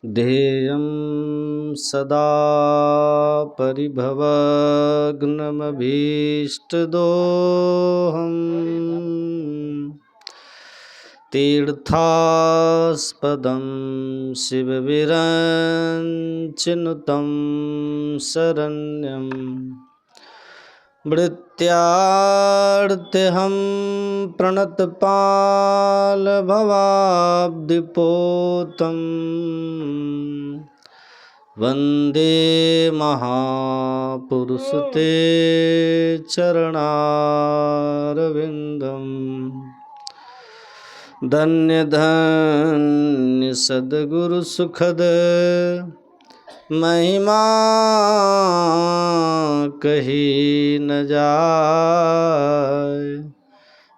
ध्येयं सदा परिभवग्नमभीष्टदोहम् तीर्थास्पदं शिवविरञ्चिनुतं शरण्यं मृत्यार्त्यहं प्रणतपालभवाब्धिपोतं वन्दे महापुरुषते चरणारविन्दम्। धन्य धन्य सद्गुरु सुखद महिमा कही न जाए,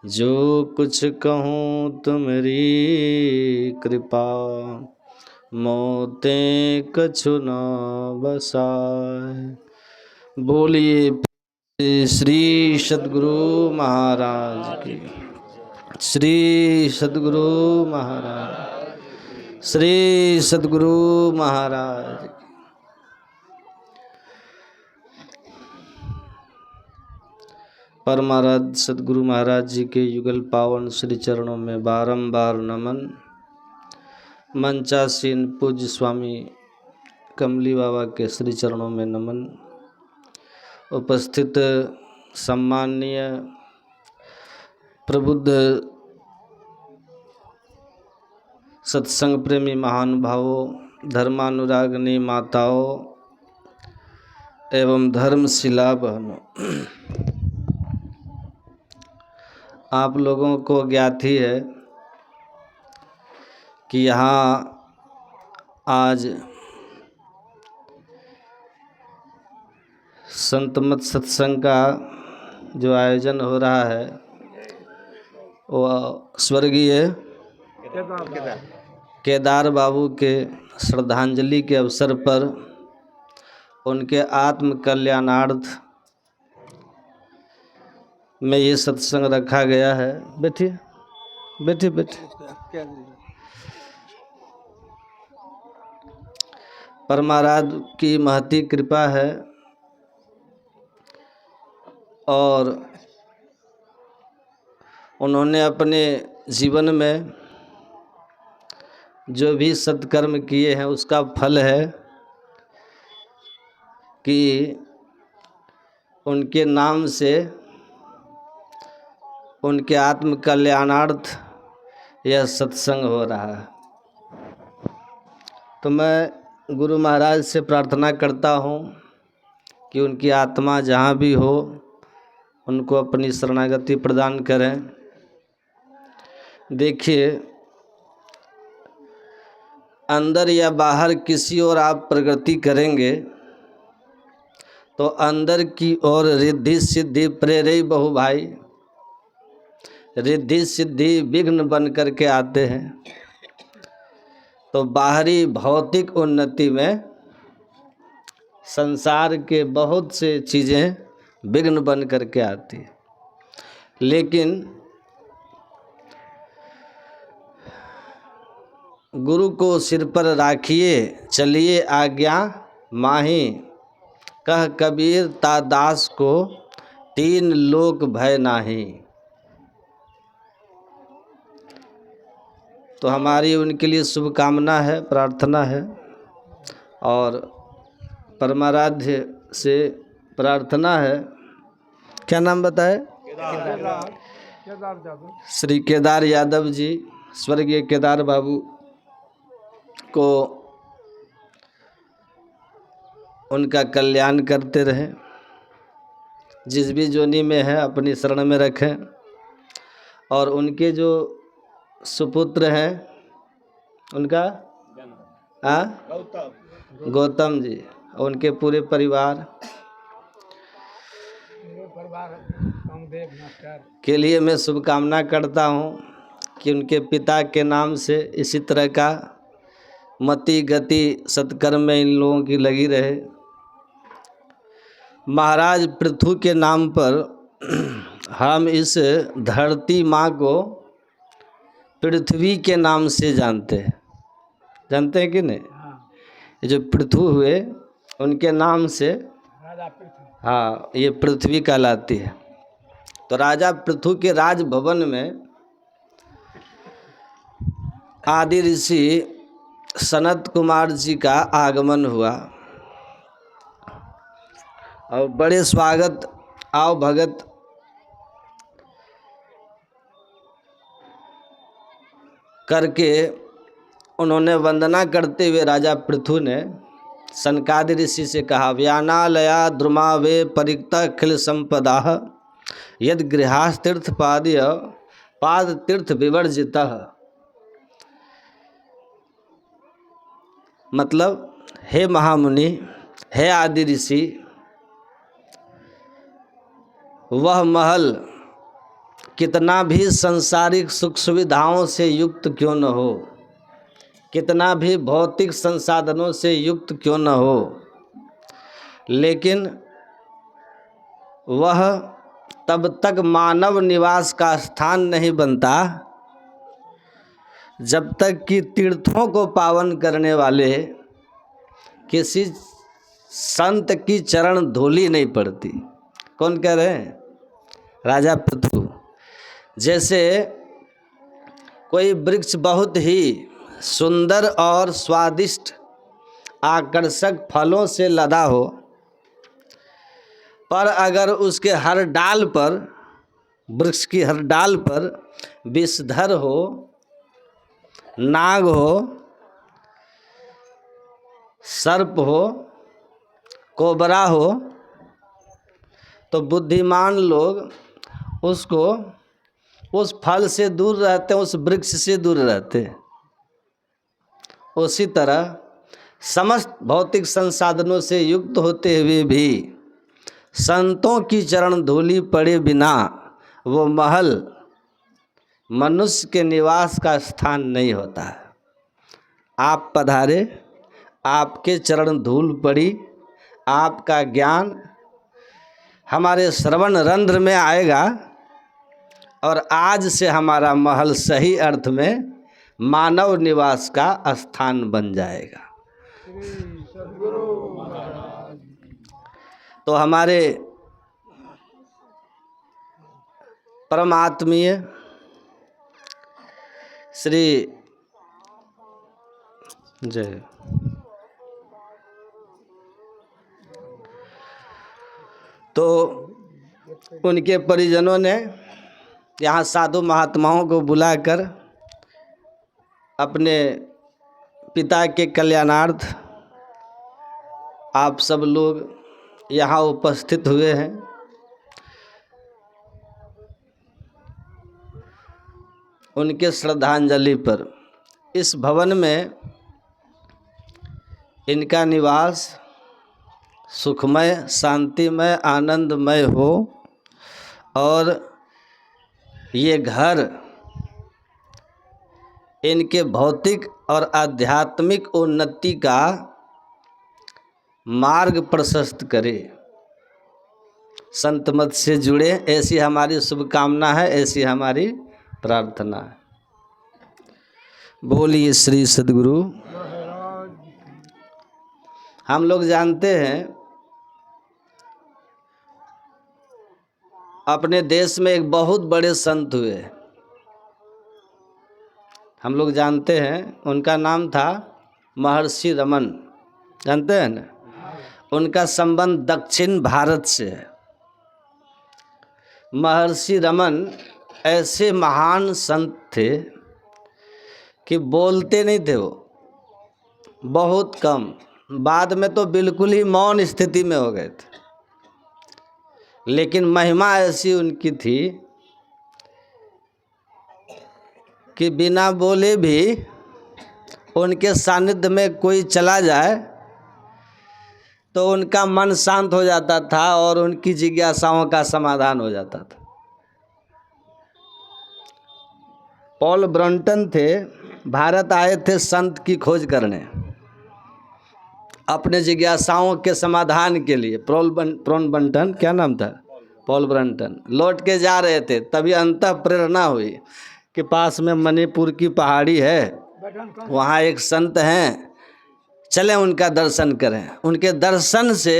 जो कुछ कहूँ तुम्हारी कृपा मोते कछु न बसाए। बोलिए श्री सद्गुरु महाराज की, श्री सद्गुरु महाराज, श्री सद्गुरु महाराज। परमाराध्य सद्गुरु महाराज जी के युगल पावन श्री चरणों में बारंबार नमन। मंचासीन पूज्य स्वामी कमली बाबा के श्री चरणों में नमन। उपस्थित सम्माननीय प्रबुद्ध सत्संग प्रेमी महानुभावों, धर्मानुरागिनी माताओं एवं धर्मशिला बहनों, आप लोगों को ज्ञात ही है कि यहाँ आज संतमत सत्संग का जो आयोजन हो रहा है वो स्वर्गीय केदार बाबू के श्रद्धांजलि के अवसर पर उनके आत्म कल्याणार्थ में ये सत्संग रखा गया है। बैठिए बैठिए बैठिए। परमाराध्य की महती कृपा है और उन्होंने अपने जीवन में जो भी सत्कर्म किए हैं उसका फल है कि उनके नाम से उनके आत्म कल्याणार्थ यह सत्संग हो रहा है। तो मैं गुरु महाराज से प्रार्थना करता हूँ कि उनकी आत्मा जहाँ भी हो उनको अपनी शरणागति प्रदान करें। देखिए, अंदर या बाहर किसी और आप प्रगति करेंगे तो अंदर की ओर रिद्धि सिद्धि प्रेरय बहु भाई, रिद्धि सिद्धि विघ्न बन करके आते हैं। तो बाहरी भौतिक उन्नति में संसार के बहुत से चीज़ें विघ्न बन करके आती है, लेकिन गुरु को सिर पर राखिए चलिए आज्ञा माही, कह कबीर ता दास को तीन लोक भय नाही। तो हमारी उनके लिए शुभकामना है, प्रार्थना है और परमाराध्य से प्रार्थना है। क्या नाम बताए? श्री केदार यादव जी, स्वर्गीय केदार बाबू को उनका कल्याण करते रहें। जिस भी जोनी में है अपनी शरण में रखें और उनके जो सुपुत्र हैं उनका गौतम जी, उनके पूरे परिवार के लिए मैं शुभकामना करता हूं कि उनके पिता के नाम से इसी तरह का मति गति सत्कर्म में इन लोगों की लगी रहे। महाराज पृथु के नाम पर हम इस धरती माँ को पृथ्वी के नाम से जानते हैं कि नहीं? ये जो पृथु हुए उनके नाम से हाँ ये पृथ्वी कहलाती है। तो राजा पृथु के राजभवन में आदि ऋषि सनत कुमार जी का आगमन हुआ और बड़े स्वागत आओ भगत करके उन्होंने वंदना करते हुए राजा पृथु ने सनकादि ऋषि से कहा, व्यानालया द्रुमा वे परिक्ता खिल संपदा यद गृहास्तीर्थ पाद्य पाद तीर्थ विवर्जितः। मतलब हे महामुनि, हे आदि ऋषि, वह महल कितना भी सांसारिक सुख सुविधाओं से युक्त क्यों न हो, कितना भी भौतिक संसाधनों से युक्त क्यों न हो, लेकिन वह तब तक मानव निवास का स्थान नहीं बनता जब तक कि तीर्थों को पावन करने वाले किसी संत की चरण धूलि नहीं पड़ती। कौन कह रहे हैं? राजा पृथु। जैसे कोई वृक्ष बहुत ही सुंदर और स्वादिष्ट आकर्षक फलों से लदा हो, पर अगर उसके हर डाल पर, वृक्ष की हर डाल पर विषधर हो, नाग हो, सर्प हो, कोबरा हो, तो बुद्धिमान लोग उसको उस फल से दूर रहते हैं, उस वृक्ष से दूर रहते हैं। उसी तरह समस्त भौतिक संसाधनों से युक्त होते हुए भी संतों की चरण धूलि पड़े बिना वो महल मनुष्य के निवास का स्थान नहीं होता है। आप पधारे, आपके चरण धूल पड़ी, आपका ज्ञान हमारे श्रवण रंध्र में आएगा और आज से हमारा महल सही अर्थ में मानव निवास का स्थान बन जाएगा। तो हमारे परमात्मीय श्री जय तो उनके परिजनों ने यहाँ साधु महात्माओं को बुलाकर अपने पिता के कल्याणार्थ आप सब लोग यहाँ उपस्थित हुए हैं। उनके श्रद्धांजलि पर इस भवन में इनका निवास सुखमय, शांतिमय, आनंदमय हो और ये घर इनके भौतिक और आध्यात्मिक उन्नति का मार्ग प्रशस्त करे। संत मत से जुड़े, ऐसी हमारी शुभकामना है, ऐसी हमारी प्रार्थना है। बोलिए श्री सद्गुरु। हम लोग जानते हैं अपने देश में एक बहुत बड़े संत हुए। हम लोग जानते हैं उनका नाम था महर्षि रमन। जानते हैं ना? उनका संबंध दक्षिण भारत से है। महर्षि रमन ऐसे महान संत थे कि बोलते नहीं थे वो, बहुत कम। बाद में तो बिल्कुल ही मौन स्थिति में हो गए थे, लेकिन महिमा ऐसी उनकी थी कि बिना बोले भी उनके सानिध्य में कोई चला जाए तो उनका मन शांत हो जाता था और उनकी जिज्ञासाओं का समाधान हो जाता था। पॉल ब्रंटन थे, भारत आए थे संत की खोज करने, अपने जिज्ञासाओं के समाधान के लिए। पॉल ब्रंटन, क्या नाम था? पॉल ब्रंटन लौट के जा रहे थे, तभी अंतः प्रेरणा हुई कि पास में मणिपुर की पहाड़ी है, वहाँ एक संत हैं, चलें उनका दर्शन करें। उनके दर्शन से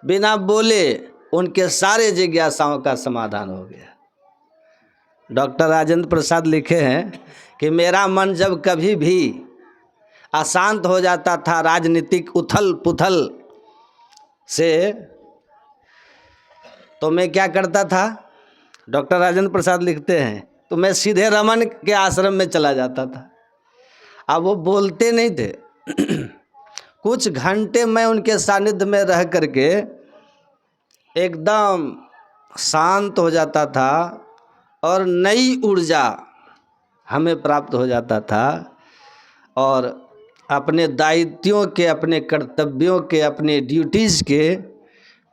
बिना बोले उनके सारे जिज्ञासाओं का समाधान हो गया। डॉक्टर राजेंद्र प्रसाद लिखे हैं कि मेरा मन जब कभी भी अशांत हो जाता था राजनीतिक उथल पुथल से, तो मैं क्या करता था, डॉक्टर राजेंद्र प्रसाद लिखते हैं, तो मैं सीधे रमन के आश्रम में चला जाता था। अब वो बोलते नहीं थे कुछ घंटे मैं उनके सानिध्य में रह करके एकदम शांत हो जाता था और नई ऊर्जा हमें प्राप्त हो जाता था और अपने दायित्वों के, अपने कर्तव्यों के, अपने ड्यूटीज़ के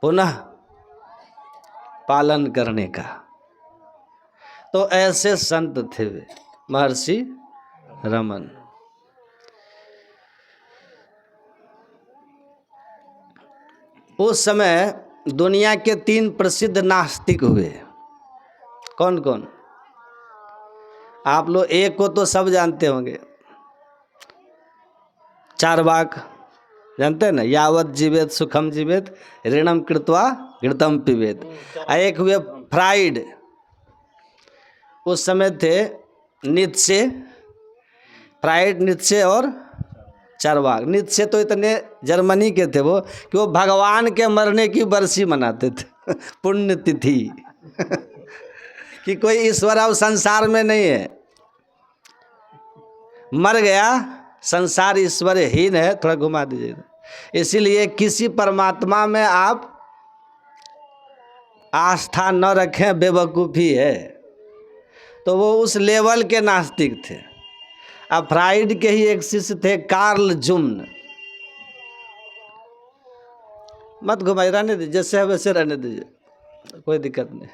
पुनः पालन करने का। तो ऐसे संत थे वे महर्षि रमन। उस समय दुनिया के 3 प्रसिद्ध नास्तिक हुए। कौन कौन? आप लोग एक को तो सब जानते होंगे, चार्वाक जानते हैं ना, यावत जीवेत सुखम जीवेत ऋणम कृत्वा घृतम पिबेत। एक हुए फ्राइड, उस समय थे नीत्शे, फ्राइड, नीत्शे और चार्वाक। नीत्शे तो इतने जर्मनी के थे वो कि वो भगवान के मरने की बरसी मनाते थे पुण्यतिथि कि कोई ईश्वर अब संसार में नहीं है, मर गया, संसार ईश्वरहीन है। थोड़ा घुमा दीजिए। इसीलिए किसी परमात्मा में आप आस्था न रखें, बेवकूफ़ी है। तो वो उस लेवल के नास्तिक थे। अब फ्राइड के ही एक शिष्य थे कार्ल जुम्न। मत घुमाइए, रहने दीजिए, जैसे है वैसे रहने दीजिए, कोई दिक्कत नहीं।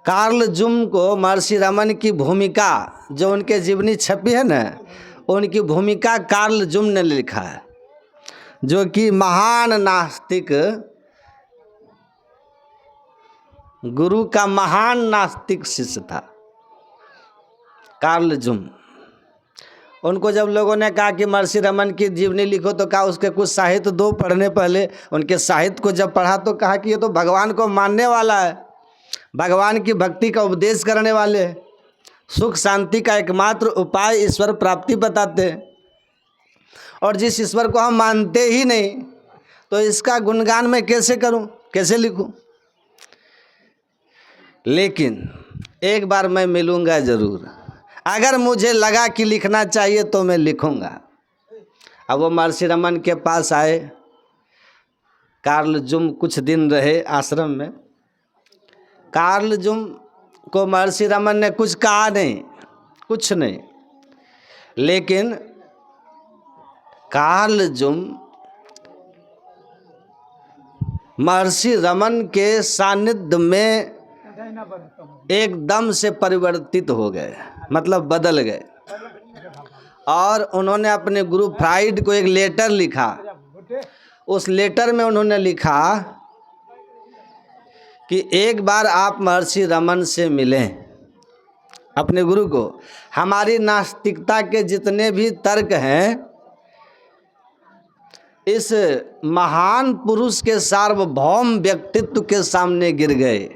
कार्ल जुम्न को महर्षि रमन की भूमिका जो उनके जीवनी छपी है ना, उनकी भूमिका कार्ल जुम्न ने लिखा है, जो कि महान नास्तिक, गुरु का महान नास्तिक शिष्य था कार्ल जुम्न। उनको जब लोगों ने कहा कि महर्षि रमन की जीवनी लिखो, तो कहा उसके कुछ साहित्य दो पढ़ने। पहले उनके साहित्य को जब पढ़ा तो कहा कि ये तो भगवान को मानने वाला है, भगवान की भक्ति का उपदेश करने वाले, सुख शांति का एकमात्र उपाय ईश्वर प्राप्ति बताते हैं, और जिस ईश्वर को हम मानते ही नहीं, तो इसका गुणगान मैं कैसे करूं, कैसे लिखूं। लेकिन एक बार मैं मिलूंगा ज़रूर, अगर मुझे लगा कि लिखना चाहिए तो मैं लिखूंगा। अब वो महर्षि रमन के पास आए। कार्ल जुम्न कुछ दिन रहे आश्रम में। कार्ल जुम्न को महर्षि रमन ने कुछ कहा नहीं, कुछ नहीं, लेकिन कार्ल जुम्न महर्षि रमन के सानिध्य में एकदम से परिवर्तित हो गए, मतलब बदल गए। और उन्होंने अपने गुरु फ्राइड को एक लेटर लिखा। उस लेटर में उन्होंने लिखा कि एक बार आप महर्षि रमन से मिलें, अपने गुरु को। हमारी नास्तिकता के जितने भी तर्क हैं, इस महान पुरुष के सार्वभौम व्यक्तित्व के सामने गिर गए।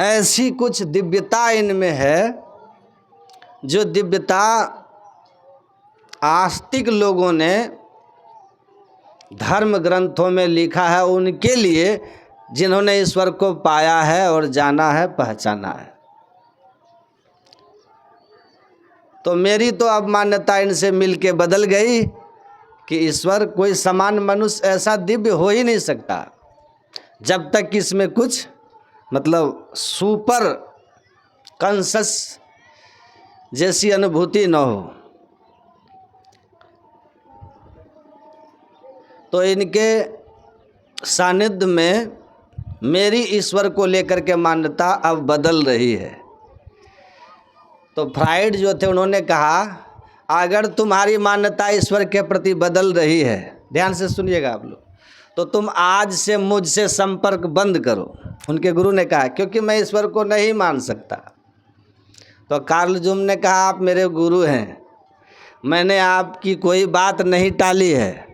ऐसी कुछ दिव्यता इनमें है, जो दिव्यता आस्तिक लोगों ने धर्म ग्रंथों में लिखा है, उनके लिए जिन्होंने ईश्वर को पाया है और जाना है, पहचाना है। तो मेरी तो अब मान्यता इनसे मिलके बदल गई कि ईश्वर कोई समान मनुष्य ऐसा दिव्य हो ही नहीं सकता जब तक कि इसमें कुछ मतलब सुपर कॉन्शस जैसी अनुभूति न हो। तो इनके सानिध्य में मेरी ईश्वर को लेकर के मान्यता अब बदल रही है। तो फ्राइड जो थे, उन्होंने कहा अगर तुम्हारी मान्यता ईश्वर के प्रति बदल रही है, ध्यान से सुनिएगा आप लोग, तो तुम आज से मुझसे संपर्क बंद करो। उनके गुरु ने कहा, क्योंकि मैं ईश्वर को नहीं मान सकता। तो कार्ल जूम ने कहा आप मेरे गुरु हैं, मैंने आपकी कोई बात नहीं टाली है,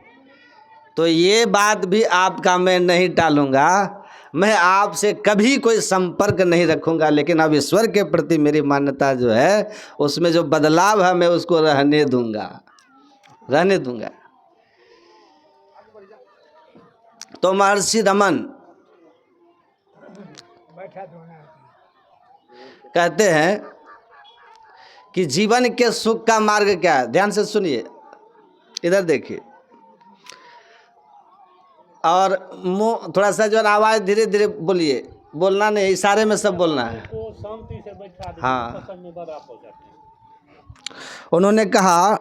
तो ये बात भी आपका मैं नहीं टालूंगा, मैं आपसे कभी कोई संपर्क नहीं रखूंगा, लेकिन अब ईश्वर के प्रति मेरी मान्यता जो है उसमें जो बदलाव है मैं उसको रहने दूंगा। तो महर्षि रमन कहते हैं कि जीवन के सुख का मार्ग क्या है। ध्यान से सुनिए, इधर देखिए, और मुंह थोड़ा सा जो आवाज़ धीरे धीरे बोलिए, बोलना नहीं, इशारे में सब बोलना है। शांति से बैठा दे, हाँ, में बड़ा हो जाते हैं। उन्होंने कहा,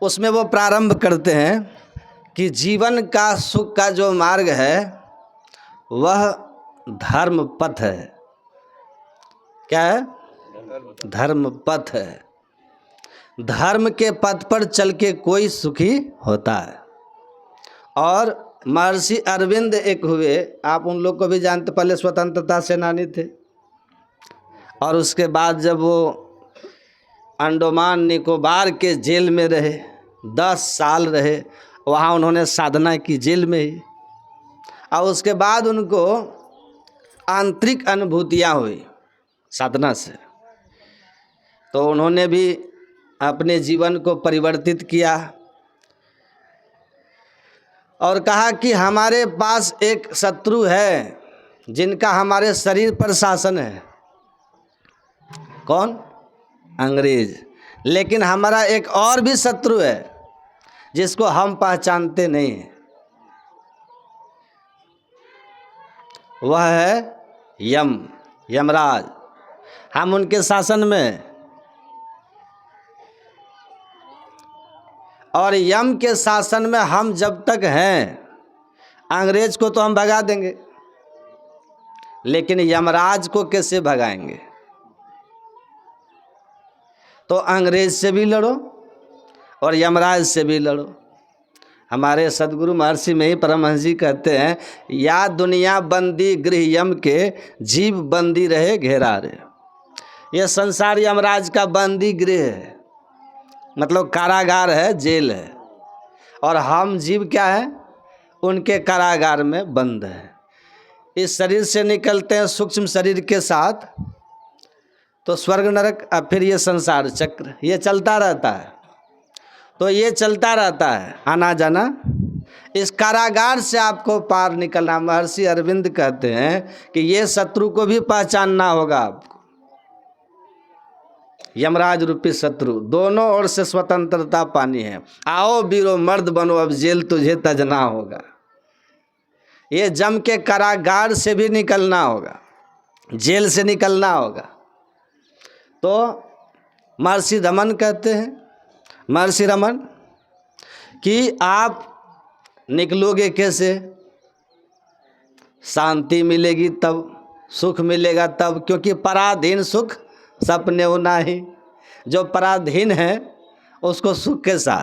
उसमें वो प्रारंभ करते हैं कि जीवन का सुख का जो मार्ग है वह धर्म पथ है। क्या है? धर्म पथ है। धर्म के पथ पर चल के कोई सुखी होता है। और महर्षि अरविंद एक हुए, आप उन लोग को भी जानते, पहले स्वतंत्रता सेनानी थे, और उसके बाद जब वो अंडमान निकोबार के जेल में रहे, 10 साल रहे, वहाँ उन्होंने साधना की जेल में ही, और उसके बाद उनको आंतरिक अनुभूतियाँ हुई साधना से, तो उन्होंने भी अपने जीवन को परिवर्तित किया और कहा कि हमारे पास एक शत्रु है जिनका हमारे शरीर पर शासन है। कौन? अंग्रेज। लेकिन हमारा एक और भी शत्रु है जिसको हम पहचानते नहीं हैं, वह है यमराज। हम उनके शासन में, और यम के शासन में हम जब तक हैं, अंग्रेज को तो हम भगा देंगे, लेकिन यमराज को कैसे भगाएंगे? तो अंग्रेज से भी लड़ो और यमराज से भी लड़ो। हमारे सदगुरु महर्षि में ही परमहंस जी कहते हैं, या दुनिया बंदी गृह यम के, जीव बंदी रहे घेरा रे। ये संसार यमराज का बंदी गृह है, मतलब कारागार है, जेल है, और हम जीव क्या है? उनके कारागार में बंद है। इस शरीर से निकलते हैं सूक्ष्म शरीर के साथ तो स्वर्ग नरक, अब फिर ये संसार चक्र, ये चलता रहता है। तो ये चलता रहता है आना जाना, इस कारागार से आपको पार निकलना। महर्षि अरविंद कहते हैं कि ये शत्रु को भी पहचानना होगा आपको, यमराज रूपी शत्रु। दोनों ओर से स्वतंत्रता पानी है। आओ वीरो मर्द बनो, अब जेल तुझे तजना होगा। ये जम के कारागार से भी निकलना होगा, जेल से निकलना होगा। तो महर्षि रमन कहते हैं, महर्षि रमन, कि आप निकलोगे कैसे? शांति मिलेगी तब, सुख मिलेगा तब, क्योंकि पराधीन सुख सपने होना ही। जो पराधीन है उसको सुख कैसा?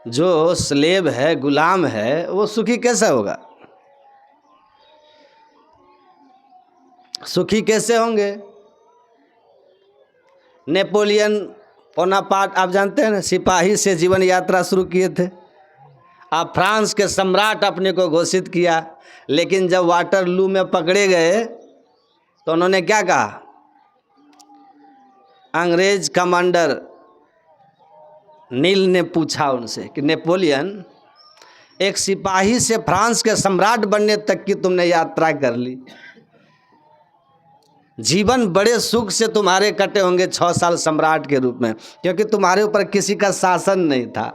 जो स्लेब है, गुलाम है, वो सुखी कैसा होगा? सुखी कैसे होंगे? नेपोलियन बोनापार्ट आप जानते हैं ना, सिपाही से जीवन यात्रा शुरू किए थे। अब फ्रांस के सम्राट अपने को घोषित किया, लेकिन जब वाटरलू में पकड़े गए तो उन्होंने क्या कहा? अंग्रेज कमांडर नील ने पूछा उनसे कि नेपोलियन, एक सिपाही से फ्रांस के सम्राट बनने तक की तुमने यात्रा कर ली, जीवन बड़े सुख से तुम्हारे कटे होंगे 6 साल सम्राट के रूप में, क्योंकि तुम्हारे ऊपर किसी का शासन नहीं था,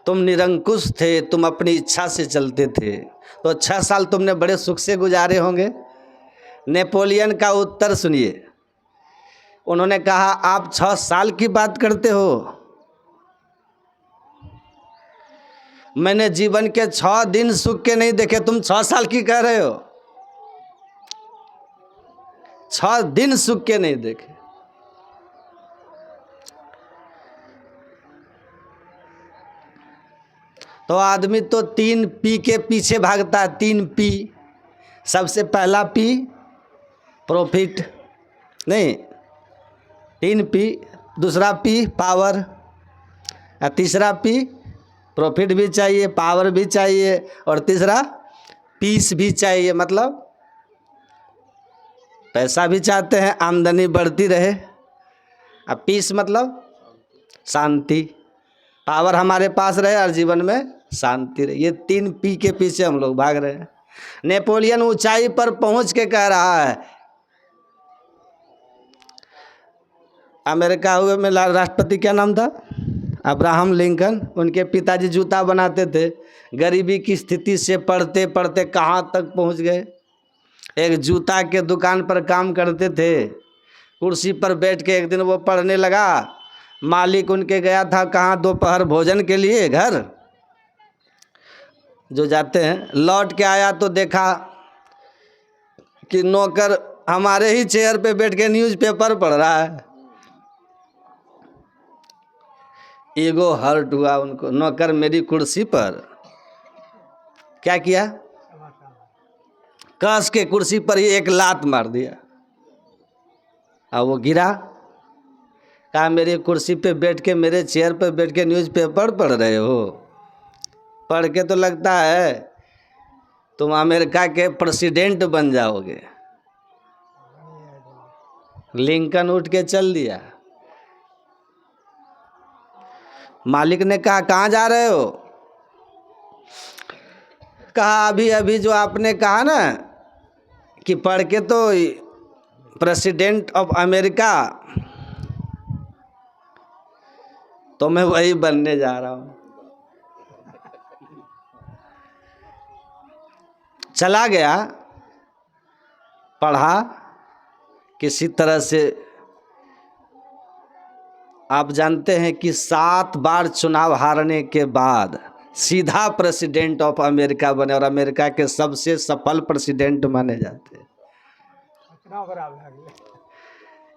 तुम निरंकुश थे, तुम अपनी इच्छा से चलते थे, तो 6 साल तुमने बड़े सुख से गुजारे होंगे। नेपोलियन का उत्तर सुनिए, उन्होंने कहा आप 6 साल की बात करते हो, मैंने जीवन के 6 दिन सुख के नहीं देखे, तुम 6 साल की कह रहे हो? 6 दिन सुख के नहीं देखे। तो आदमी तो 3 P के पीछे भागता है। 3 P। सबसे पहला P प्रॉफिट, नहीं 3 P, दूसरा P पावर, और तीसरा P प्रॉफिट भी चाहिए, पावर भी चाहिए, और तीसरा पीस भी चाहिए। मतलब पैसा भी चाहते हैं, आमदनी बढ़ती रहे। अब पीस मतलब शांति, पावर हमारे पास रहे और जीवन में शांति रहे। ये 3 P के पीछे हम लोग भाग रहे हैं। नेपोलियन ऊंचाई पर पहुंच के कह रहा है, अमेरिका हुए में राष्ट्रपति क्या नाम था, अब्राहम लिंकन। उनके पिताजी जूता बनाते थे, गरीबी की स्थिति से पढ़ते पढ़ते कहाँ तक पहुंच गए। एक जूता के दुकान पर काम करते थे, कुर्सी पर बैठ के एक दिन वो पढ़ने लगा। मालिक उनके गया था कहाँ, दोपहर भोजन के लिए घर जो जाते हैं, लौट के आया तो देखा कि नौकर हमारे ही चेयर पे बैठ के न्यूज़पेपर पढ़ रहा है। ईगो हर्ट हुआ उनको, नौकर मेरी कुर्सी पर क्या किया, कस के कुर्सी पर ही एक लात मार दिया और वो गिरा। कहा मेरी कुर्सी पे बैठ के, मेरे चेयर पे बैठ के न्यूज़पेपर पढ़ रहे हो, पढ़ के तो लगता है तुम अमेरिका के प्रेसिडेंट बन जाओगे। लिंकन उठ के चल दिया। मालिक ने कहा कहाँ जा रहे हो, कहा अभी अभी जो आपने कहा ना कि पढ़ के तो प्रेसिडेंट ऑफ अमेरिका, तो मैं वही बनने जा रहा हूँ। चला गया, पढ़ा, किसी तरह से। आप जानते हैं कि 7 बार चुनाव हारने के बाद सीधा प्रेसिडेंट ऑफ अमेरिका बने, और अमेरिका के सबसे सफल प्रेसिडेंट माने जाते हैं।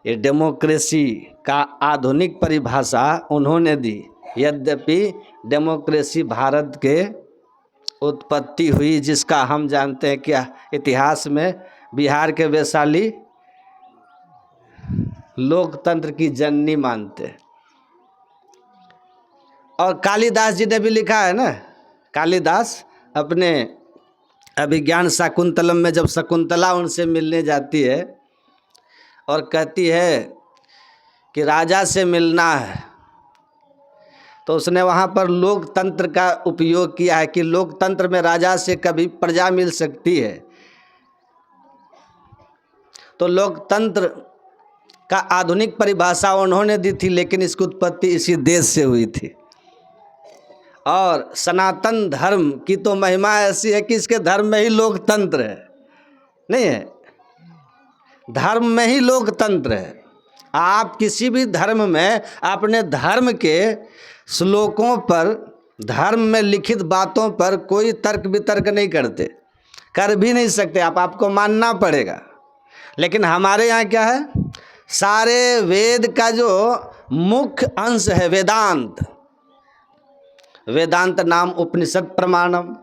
ये डेमोक्रेसी का आधुनिक परिभाषा उन्होंने दी। यद्यपि डेमोक्रेसी भारत के उत्पत्ति हुई, जिसका हम जानते हैं कि इतिहास में बिहार के वैशाली लोकतंत्र की जननी मानते हैं। और कालिदास जी ने भी लिखा है ना, कालिदास अपने अभिज्ञान शाकुंतलम में जब शकुंतला उनसे मिलने जाती है और कहती है कि राजा से मिलना है, तो उसने वहाँ पर लोकतंत्र का उपयोग किया है कि लोकतंत्र में राजा से कभी प्रजा मिल सकती है। तो लोकतंत्र का आधुनिक परिभाषा उन्होंने दी थी, लेकिन इसकी उत्पत्ति इसी देश से हुई थी। और सनातन धर्म की तो महिमा ऐसी है कि इसके धर्म में ही लोकतंत्र है, नहीं है, धर्म में ही लोकतंत्र है। आप किसी भी धर्म में अपने धर्म के श्लोकों पर, धर्म में लिखित बातों पर कोई तर्क वितर्क नहीं करते, कर भी नहीं सकते आप, आपको मानना पड़ेगा। लेकिन हमारे यहाँ क्या है, सारे वेद का जो मुख्य अंश है वेदांत, वेदांत नाम उपनिषद प्रमाणम,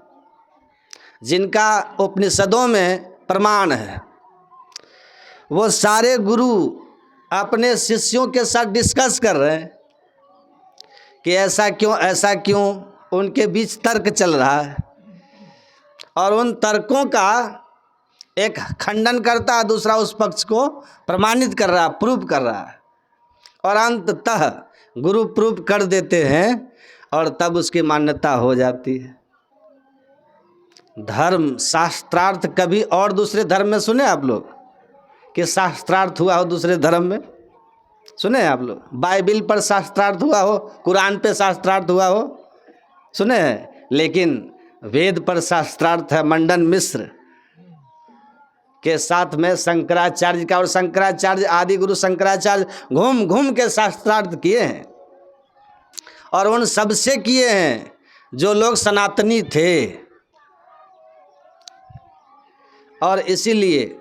जिनका उपनिषदों में प्रमाण है, वो सारे गुरु अपने शिष्यों के साथ डिस्कस कर रहे हैं कि ऐसा क्यों, ऐसा क्यों। उनके बीच तर्क चल रहा है और उन तर्कों का एक खंडन करता है, दूसरा उस पक्ष को प्रमाणित कर रहा है, प्रूव कर रहा है, और अंततः गुरु प्रूव कर देते हैं और तब उसकी मान्यता हो जाती है। धर्म शास्त्रार्थ कभी और दूसरे धर्म में सुने आप लोग कि शास्त्रार्थ हुआ हो दूसरे धर्म में? सुने आप लोग? बाइबिल पर शास्त्रार्थ हुआ हो, कुरान पे शास्त्रार्थ हुआ हो, सुने हैं? लेकिन वेद पर शास्त्रार्थ है मंडन मिश्र के साथ में शंकराचार्य का, और शंकराचार्य आदि गुरु शंकराचार्य घूम घूम के शास्त्रार्थ किए हैं, और उन सबसे किए हैं जो लोग सनातनी थे। और इसीलिए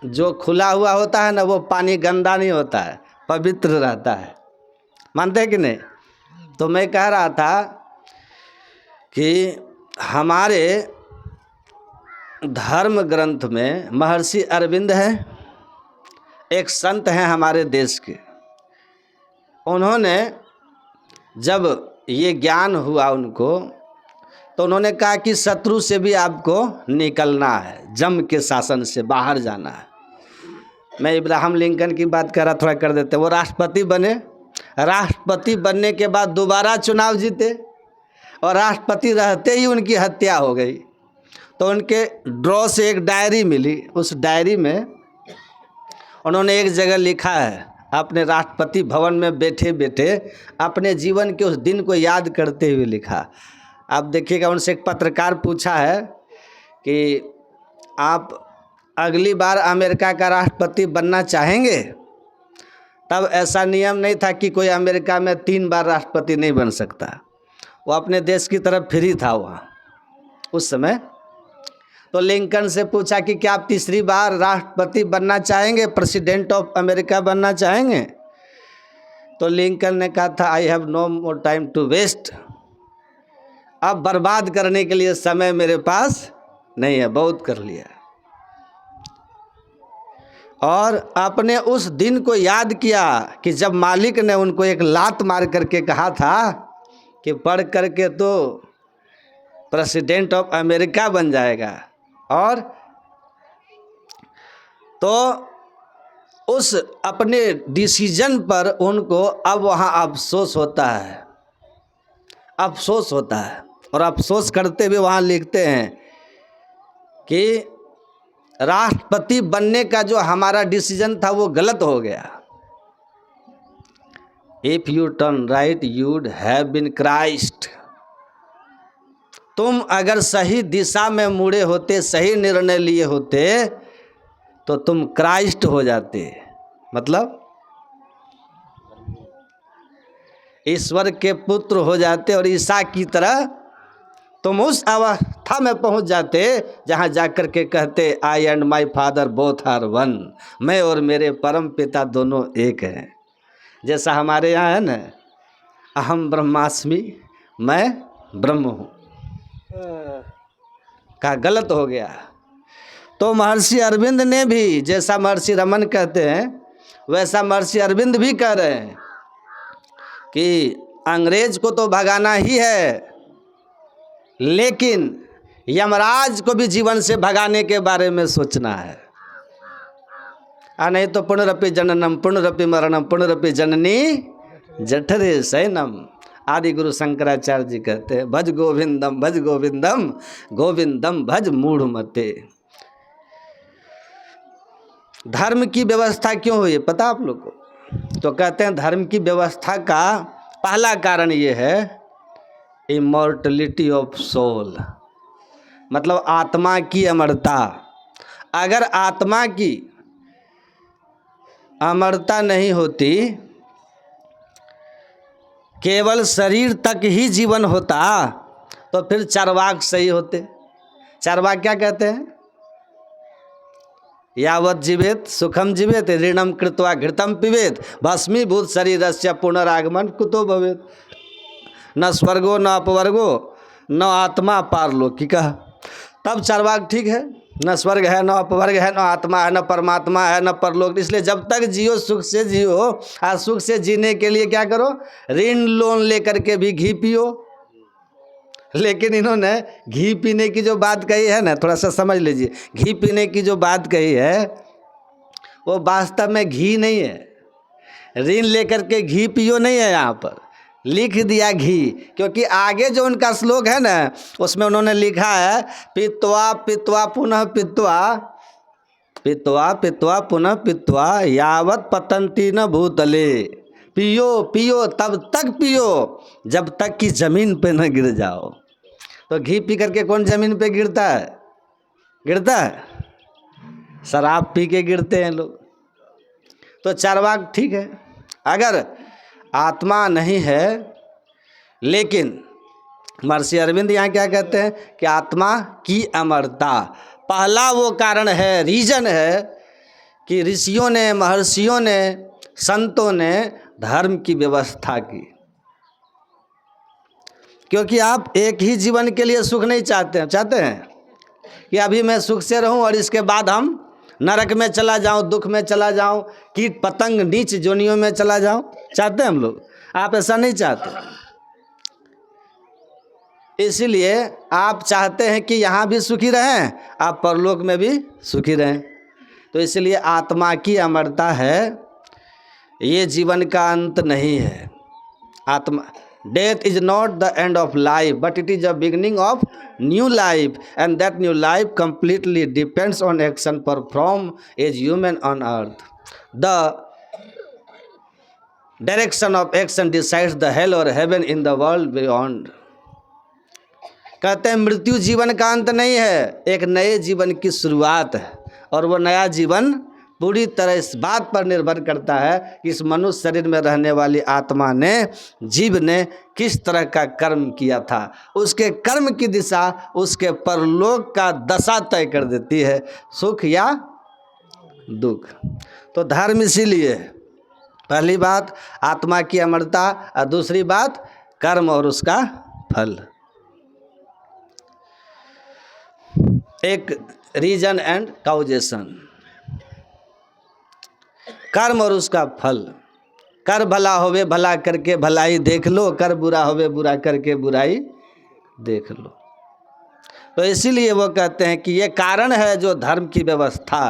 जो खुला हुआ होता है ना, वो पानी गंदा नहीं होता है, पवित्र रहता है। मानते हैं कि नहीं? तो मैं कह रहा था कि हमारे धर्म ग्रंथ में महर्षि अरविंद हैं, एक संत हैं हमारे देश के। उन्होंने जब ये ज्ञान हुआ उनको, तो उन्होंने कहा कि शत्रु से भी आपको निकलना है, जम के शासन से बाहर जाना है। मैं इब्राहिम लिंकन की बात कर रहा, थोड़ा कर देते। वो राष्ट्रपति बने, राष्ट्रपति बनने के बाद दोबारा चुनाव जीते और राष्ट्रपति रहते ही उनकी हत्या हो गई। तो उनके ड्रॉ से एक डायरी मिली। उस डायरी में उन्होंने एक जगह लिखा है, अपने राष्ट्रपति भवन में बैठे बैठे अपने जीवन के उस दिन को याद करते हुए लिखा। आप देखिएगा, उनसे एक पत्रकार पूछा है कि आप अगली बार अमेरिका का राष्ट्रपति बनना चाहेंगे? तब ऐसा नियम नहीं था कि कोई अमेरिका में 3 बार राष्ट्रपति नहीं बन सकता। वो अपने देश की तरफ फ्री था वहाँ उस समय। तो लिंकन से पूछा कि क्या आप तीसरी बार राष्ट्रपति बनना चाहेंगे, प्रेसिडेंट ऑफ अमेरिका बनना चाहेंगे? तो लिंकन ने कहा था, I have no more time to waste. अब बर्बाद करने के लिए समय मेरे पास नहीं है, बहुत कर लिया। और अपने उस दिन को याद किया कि जब मालिक ने उनको एक लात मार करके कहा था कि पढ़ करके तो प्रेसिडेंट ऑफ अमेरिका बन जाएगा। और तो उस अपने डिसीजन पर उनको अब वहाँ अफसोस होता है, अफसोस होता है। और अफसोस करते हुए वहाँ लिखते हैं कि राष्ट्रपति बनने का जो हमारा डिसीजन था वो गलत हो गया। If you turn right you'd have been Christ. तुम अगर सही दिशा में मुड़े होते, सही निर्णय लिए होते, तो तुम क्राइस्ट हो जाते। मतलब ईश्वर के पुत्र हो जाते और ईसा की तरह तुम उस अवस्था में पहुंच जाते जहां जाकर के कहते, I and my father both are one. मैं और मेरे परम पिता दोनों एक हैं। जैसा हमारे यहाँ है ना, अहम ब्रह्मास्मि, मैं ब्रह्म हूँ, का गलत हो गया। तो महर्षि अरविंद ने भी, जैसा महर्षि रमन कहते हैं वैसा महर्षि अरविंद भी कह रहे हैं कि अंग्रेज को तो भगाना ही है, लेकिन यमराज को भी जीवन से भगाने के बारे में सोचना है। नहीं तो पुनरपि जननम पुनरपि मरणम पुनरपि जननी जठरे शयनम। आदि गुरु शंकराचार्य जी कहते हैं, भज गोविंदम गोविंदम भज मूढ़ मते। धर्म की व्यवस्था क्यों हुई पता आप लोग को? तो कहते हैं धर्म की व्यवस्था का पहला कारण ये है, इमॉर्टलिटी ऑफ सोल, मतलब आत्मा की अमरता। अगर आत्मा की अमरता नहीं होती, केवल शरीर तक ही जीवन होता, तो फिर चार्वाक सही होते। चार्वाक क्या कहते हैं? यावत जीवेत सुखम जीवेत ऋणम कृत्वा घृतम पिबेत भस्मीभूत शरीरस्य पुनरागमन कुतो भवेत। न स्वर्गो न अपवर्गो न आत्मा पारलौकिकः। तब चार्वाक ठीक है, न स्वर्ग है, न अपवर्ग है, न आत्मा है, न परमात्मा है, न परलोक। इसलिए जब तक जियो सुख से जियो। और सुख से जीने के लिए क्या करो? ऋण लोन लेकर के भी घी पियो। लेकिन इन्होंने घी पीने की जो बात कही है ना, थोड़ा सा समझ लीजिए। घी पीने की जो बात कही है वो वास्तव में घी नहीं है। ऋण लेकर के घी पियो नहीं है, यहाँ पर लिख दिया घी। क्योंकि आगे जो उनका श्लोक है ना, उसमें उन्होंने लिखा है पित्वा पित्वा पुनः पित्वा पित्वा पित्वा पुनः पित्वा यावत पतंती न भूतले। पियो पियो तब तक पियो जब तक कि जमीन पे न गिर जाओ। तो घी पी करके कौन जमीन पे गिरता है? गिरता है? शराब पी के गिरते हैं लोग। तो चार्वाक ठीक है, अगर आत्मा नहीं है। लेकिन महर्षि अरविंद यहाँ क्या कहते हैं कि आत्मा की अमरता पहला वो कारण है, रीजन है कि ऋषियों ने, महर्षियों ने, संतों ने धर्म की व्यवस्था की क्योंकि आप एक ही जीवन के लिए सुख नहीं चाहते हैं कि अभी मैं सुख से रहूं और इसके बाद हम नरक में चला जाऊं, दुख में चला जाऊं, कीट पतंग नीच जोनियों में चला जाऊं। चाहते हैं हम लोग? आप ऐसा नहीं चाहते। इसीलिए आप चाहते हैं कि यहाँ भी सुखी रहें, आप परलोक में भी सुखी रहें। तो इसलिए आत्मा की अमरता है, ये जीवन का अंत नहीं है। आत्मा, death is not the end of life but it is the beginning of new life and that new life completely depends on action perform as human on earth. The direction of action decides the hell और heaven in the world beyond. कहते हैं मृत्यु जीवन का अंत नहीं है, एक नए जीवन की शुरुआत है। और वो नया जीवन पूरी तरह इस बात पर निर्भर करता है कि इस मनुष्य शरीर में रहने वाली आत्मा ने, जीव ने किस तरह का कर्म किया था। उसके कर्म की दिशा उसके परलोक का दशा तय कर देती है, सुख या दुख। तो धर्म इसीलिए पहली बात आत्मा की अमरता और दूसरी बात कर्म और उसका फल। एक रीजन एंड काउजेशन, कर्म और उसका फल। कर भला होवे भला करके भलाई देख लो, कर बुरा होवे बुरा करके बुराई देख लो। तो इसीलिए वो कहते हैं कि ये कारण है जो धर्म की व्यवस्था।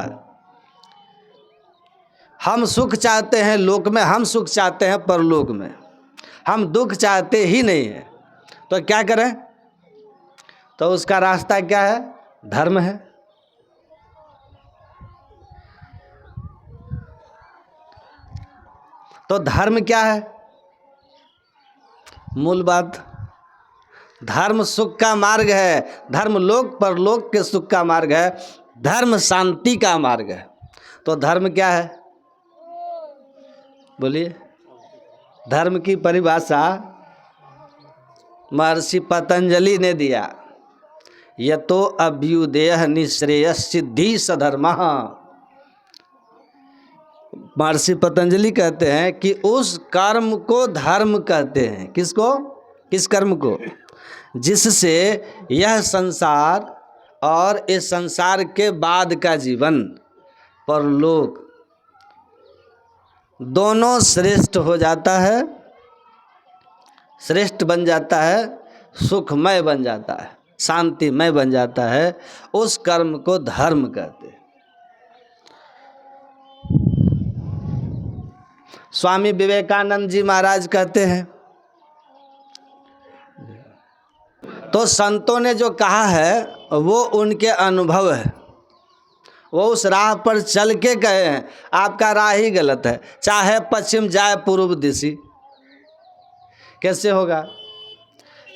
हम सुख चाहते हैं लोक में, हम सुख चाहते हैं परलोक में, हम दुख चाहते ही नहीं है। तो क्या करें? तो उसका रास्ता क्या है? धर्म है। तो धर्म क्या है? मूल बात, धर्म सुख का मार्ग है, धर्म लोक परलोक के सुख का मार्ग है, धर्म शांति का मार्ग है। तो धर्म क्या है? बोलिए। धर्म की परिभाषा महर्षि पतंजलि ने दिया, यतो अभ्युदय निःश्रेयः सिद्धि सधर्मः। महर्षि पतंजलि कहते हैं कि उस कर्म को धर्म कहते हैं। किसको? किस कर्म को? जिससे यह संसार और इस संसार के बाद का जीवन, परलोक, दोनों श्रेष्ठ हो जाता है, श्रेष्ठ बन जाता है, सुखमय बन जाता है, शांतिमय बन जाता है। उस कर्म को धर्म कहते हैं। स्वामी विवेकानंद जी महाराज कहते हैं, तो संतों ने जो कहा है वो उनके अनुभव है, वो उस राह पर चल के गए हैं। आपका राह ही गलत है, चाहे पश्चिम जाए पूर्व दिशा। कैसे होगा?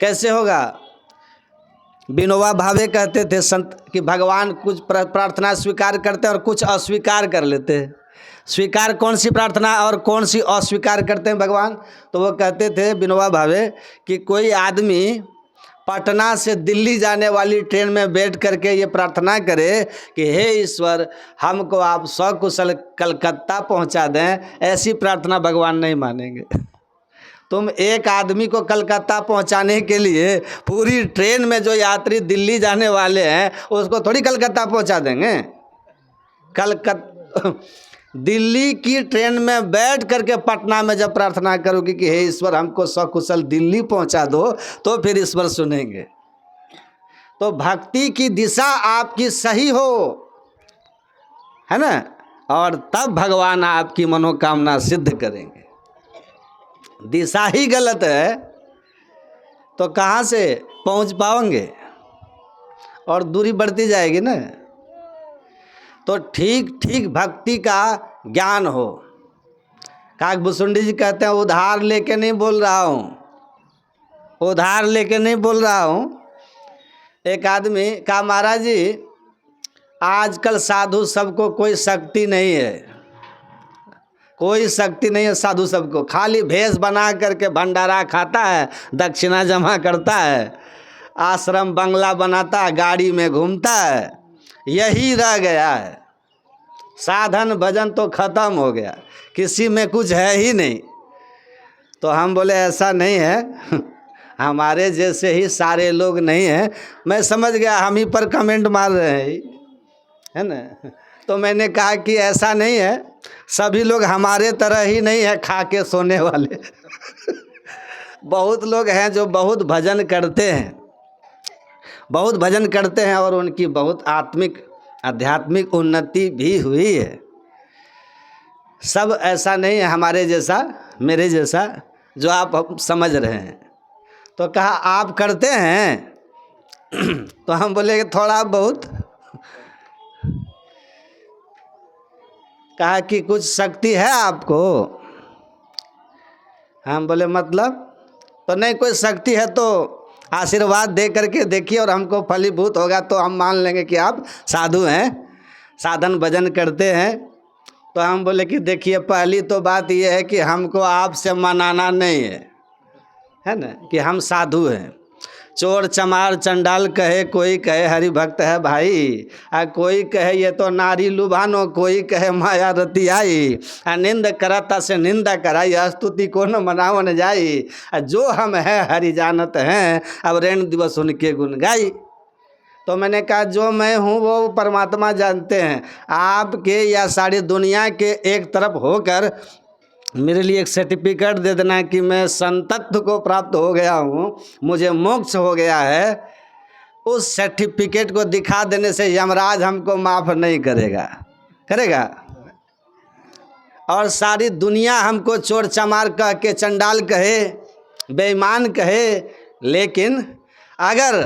कैसे होगा? विनोबा भावे कहते थे संत कि भगवान कुछ प्रार्थना स्वीकार करते हैं और कुछ अस्वीकार कर लेते हैं। स्वीकार कौन सी प्रार्थना और कौन सी अस्वीकार करते हैं भगवान? तो वो कहते थे विनोबा भावे कि कोई आदमी पटना से दिल्ली जाने वाली ट्रेन में बैठ करके ये प्रार्थना करे कि हे ईश्वर, हमको आप सकुशल कलकत्ता पहुंचा दें, ऐसी प्रार्थना भगवान नहीं मानेंगे। तुम एक आदमी को कलकत्ता पहुंचाने के लिए पूरी ट्रेन में जो यात्री दिल्ली जाने वाले हैं उसको थोड़ी कलकत्ता पहुंचा देंगे। दिल्ली की ट्रेन में बैठ करके पटना में जब प्रार्थना करोगे कि हे ईश्वर, हमको सकुशल दिल्ली पहुंचा दो, तो फिर ईश्वर सुनेंगे। तो भक्ति की दिशा आपकी सही हो, है ना, और तब भगवान आपकी मनोकामना सिद्ध करेंगे। दिशा ही गलत है तो कहाँ से पहुंच पाओगे? और दूरी बढ़ती जाएगी ना। तो ठीक ठीक भक्ति का ज्ञान हो। काकभूषुंडी जी कहते हैं, उधार लेके नहीं बोल रहा हूँ, उधार लेके नहीं बोल रहा हूँ। एक आदमी कहा, महाराज जी आजकल साधु सबको कोई शक्ति नहीं है, कोई शक्ति नहीं है साधु सबको, खाली भेष बना करके भंडारा खाता है, दक्षिणा जमा करता है, आश्रम बंगला बनाता है, गाड़ी में घूमता है, यही रह गया है। साधन भजन तो खत्म हो गया, किसी में कुछ है ही नहीं। तो हम बोले ऐसा नहीं है, हमारे जैसे ही सारे लोग नहीं हैं। मैं समझ गया हम ही पर कमेंट मार रहे हैं, है ना। तो मैंने कहा कि ऐसा नहीं है, सभी लोग हमारे तरह ही नहीं है खा के सोने वाले। बहुत लोग हैं जो बहुत भजन करते हैं, बहुत भजन करते हैं और उनकी बहुत आत्मिक आध्यात्मिक उन्नति भी हुई है। सब ऐसा नहीं है हमारे जैसा, मेरे जैसा जो आप समझ रहे हैं। तो कहा आप करते हैं? तो हम बोले कि थोड़ा बहुत। कहा कि कुछ शक्ति है आपको? हम बोले मतलब? तो नहीं, कोई शक्ति है तो आशीर्वाद दे करके देखिए और हमको फलीभूत होगा तो हम मान लेंगे कि आप साधु हैं, साधन भजन करते हैं। तो हम बोले कि देखिए पहली तो बात यह है कि हमको आपसे मनाना नहीं है ना, कि हम साधु हैं। चोर चमार चंडाल कहे, कोई कहे हरि भक्त है भाई, कोई कहे ये तो नारी लुभानो, कोई कहे माया रति आई, निंद करता से निंदा कराई, स्तुति को न मनाओ न जाई, जो हम है हरि जानत हैं, अब ऋण दिवस उनके गुण गाई। तो मैंने कहा जो मैं हूँ वो परमात्मा जानते हैं। आपके या सारी दुनिया के एक तरफ होकर मेरे लिए एक सर्टिफिकेट दे देना कि मैं संतत्व को प्राप्त हो गया हूँ, मुझे मोक्ष हो गया है, उस सर्टिफिकेट को दिखा देने से यमराज हमको माफ़ नहीं करेगा, करेगा? और सारी दुनिया हमको चोर चमार कह के, चंडाल कहे, बेईमान कहे, लेकिन अगर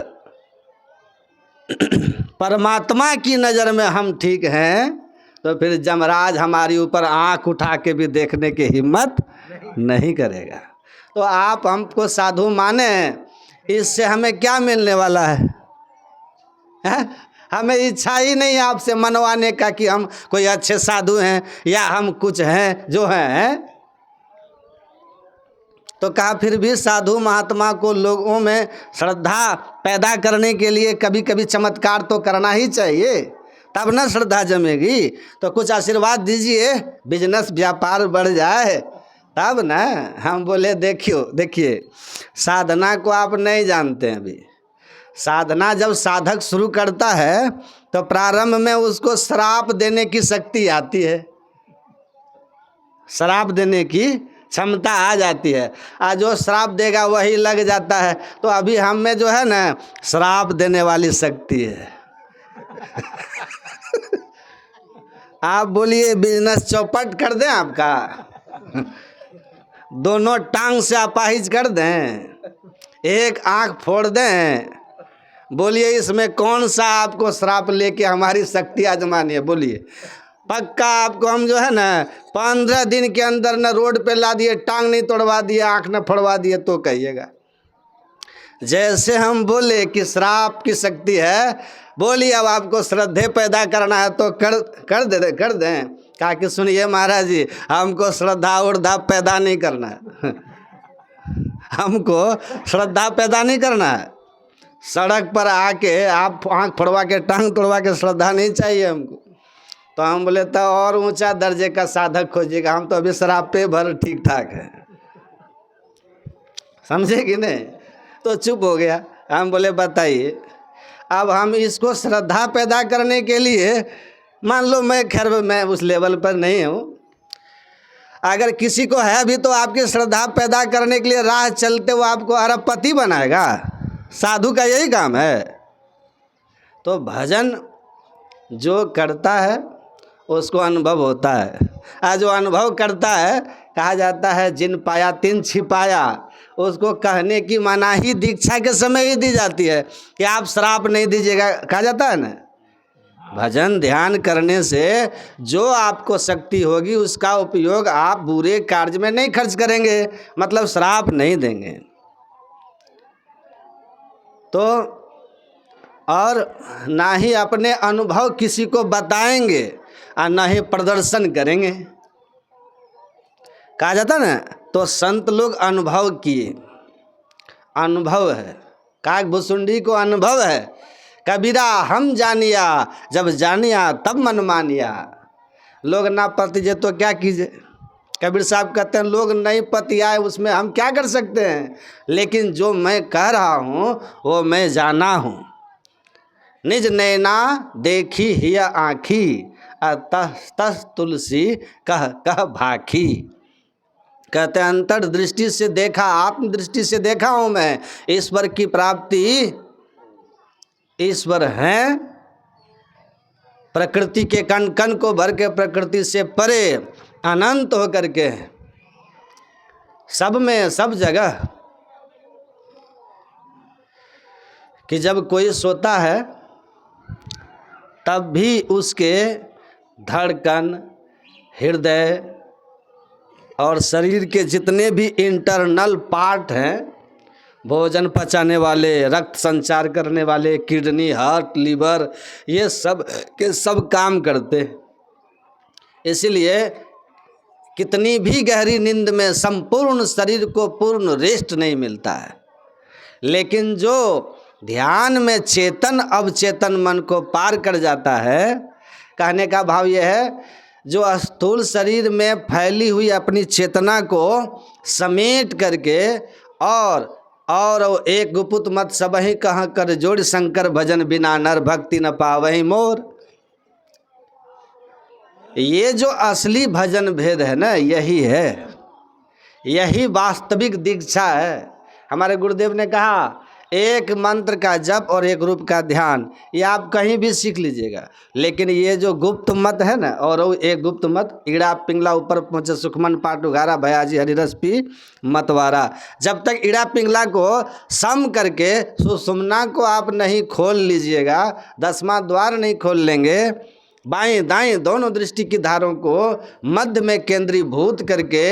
परमात्मा की नज़र में हम ठीक हैं तो फिर यमराज हमारी ऊपर आंख उठा के भी देखने की हिम्मत नहीं करेगा। तो आप हमको साधु माने, इससे हमें क्या मिलने वाला है? हमें इच्छा ही नहीं आपसे मनवाने का कि हम कोई अच्छे साधु हैं या हम कुछ हैं जो हैं। तो कहा फिर भी साधु महात्मा को लोगों में श्रद्धा पैदा करने के लिए कभी कभी चमत्कार तो करना ही चाहिए, तब ना श्रद्धा जमेगी। तो कुछ आशीर्वाद दीजिए, बिजनेस व्यापार बढ़ जाए तब ना। हम बोले देखिए साधना को आप नहीं जानते हैं। अभी साधना जब साधक शुरू करता है तो प्रारंभ में उसको श्राप देने की शक्ति आती है, श्राप देने की क्षमता आ जाती है। आज जो श्राप देगा वही लग जाता है। तो अभी हम में जो है ना श्राप देने वाली शक्ति है। आप बोलिए बिजनेस चौपट कर दें आपका, दोनों टांग से अपाहिज कर दें, एक आंख फोड़ दें, बोलिए इसमें कौन सा आपको श्राप लेके हमारी शक्ति आजमानी है? बोलिए। पक्का आपको हम जो है ना 15 दिन के अंदर न रोड पे ला दिए, टांग नहीं तोड़वा दिए, आंख न फोड़वा दिए तो कहिएगा। जैसे हम बोले कि श्राप की शक्ति है, बोलिए अब आपको श्रद्धे पैदा करना है तो कर दें। कहा कि सुनिए महाराज जी, हमको श्रद्धा उर्धा पैदा नहीं करना है। हमको श्रद्धा पैदा नहीं करना है। सड़क पर आके आप आँख फोड़वा के टांग तोड़वा के श्रद्धा नहीं चाहिए हमको। तो हम बोले तो और ऊंचा दर्जे का साधक खोजिएगा, हम तो अभी शराब पे भर ठीक ठाक है, समझे कि नहीं? तो चुप हो गया। हम बोले बताइए, अब हम इसको श्रद्धा पैदा करने के लिए, मान लो मैं खैर मैं उस लेवल पर नहीं हूँ, अगर किसी को है भी तो आपकी श्रद्धा पैदा करने के लिए राह चलते वो आपको अरबपति बनाएगा? साधु का यही काम है। तो भजन जो करता है उसको अनुभव होता है, और जो अनुभव करता है, कहा जाता है जिन पाया तिन छिपाया, उसको कहने की मनाही दीक्षा के समय ही दी जाती है कि आप श्राप नहीं दीजिएगा, कहा जाता है ना। भजन ध्यान करने से जो आपको शक्ति होगी उसका उपयोग आप बुरे कार्य में नहीं खर्च करेंगे, मतलब श्राप नहीं देंगे। तो और ना ही अपने अनुभव किसी को बताएंगे और ना ही प्रदर्शन करेंगे, कहा जाता ना। तो संत लोग अनुभव किए, अनुभव है। काग भुसुंडी को अनुभव है, कबीरा हम जानिया, जब जानिया तब मन मानिया। लोग ना पतिजे तो क्या कीजिए, कबीर साहब कहते हैं लोग नहीं पतियाए उसमें हम क्या कर सकते हैं, लेकिन जो मैं कह रहा हूँ वो मैं जाना हूँ। निज नैना देखी हिया आँखी, तस तस तुलसी कह कह भाखी। कहते हैं अंतर दृष्टि से देखा, आत्मदृष्टि से देखा हूँ मैं। ईश्वर की प्राप्ति, ईश्वर हैं प्रकृति के कण कण को भर के, प्रकृति से परे अनंत हो करके सब में सब जगह। कि जब कोई सोता है तब भी उसके धड़कन, हृदय और शरीर के जितने भी इंटरनल पार्ट हैं, भोजन पचाने वाले, रक्त संचार करने वाले, किडनी, हार्ट, लीवर, ये सब के सब काम करते। इसलिए कितनी भी गहरी नींद में संपूर्ण शरीर को पूर्ण रेस्ट नहीं मिलता है, लेकिन जो ध्यान में चेतन अवचेतन मन को पार कर जाता है, कहने का भाव यह है, जो स्थूल शरीर में फैली हुई अपनी चेतना को समेट करके और एक गुपुत मत सबहि कहाँ कर जोड़, शंकर भजन बिना नर भक्ति न पावहि मोर। ये जो असली भजन भेद है ना, यही है, यही वास्तविक दीक्षा है। हमारे गुरुदेव ने कहा एक मंत्र का जप और एक रूप का ध्यान, ये आप कहीं भी सीख लीजिएगा, लेकिन ये जो गुप्त मत है ना, और वो एक गुप्त मत, ईड़ा पिंगला ऊपर पहुँचे सुखमन पाठ उघारा, भयाजी हरिरस पी मतवारा। जब तक ईड़ा पिंगला को सम करके सुषुम्ना को आप नहीं खोल लीजिएगा, 10वां द्वार नहीं खोल लेंगे, बाएं दाएं दोनों दृष्टि की धारों को मध्य में केंद्रीभूत करके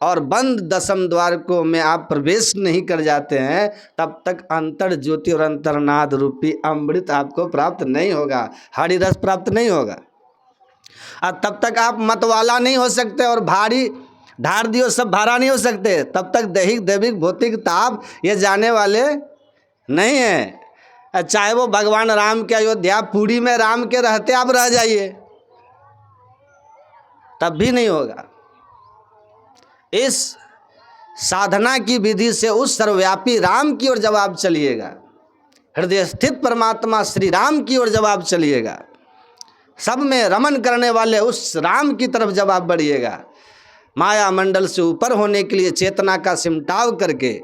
और बंद 10वें द्वार को में आप प्रवेश नहीं कर जाते हैं, तब तक अंतर ज्योति और अंतर्नाद रूपी अमृत आपको प्राप्त नहीं होगा, हरि रस प्राप्त नहीं होगा। और तब तक आप मतवाला नहीं हो सकते और भारी ढार दियो सब भारा नहीं हो सकते, तब तक दैहिक दैविक भौतिक ताप ये जाने वाले नहीं हैं। चाहे वो भगवान राम के अयोध्या पुरी में राम के रहते आप रह जाइए, तब भी नहीं होगा। इस साधना की विधि से उस सर्वव्यापी राम की ओर जब आप चलिएगा, हृदय स्थित परमात्मा श्री राम की ओर जब आप चलिएगा, सब में रमन करने वाले उस राम की तरफ जब आप बढ़िएगा, माया मंडल से ऊपर होने के लिए चेतना का सिमटाव करके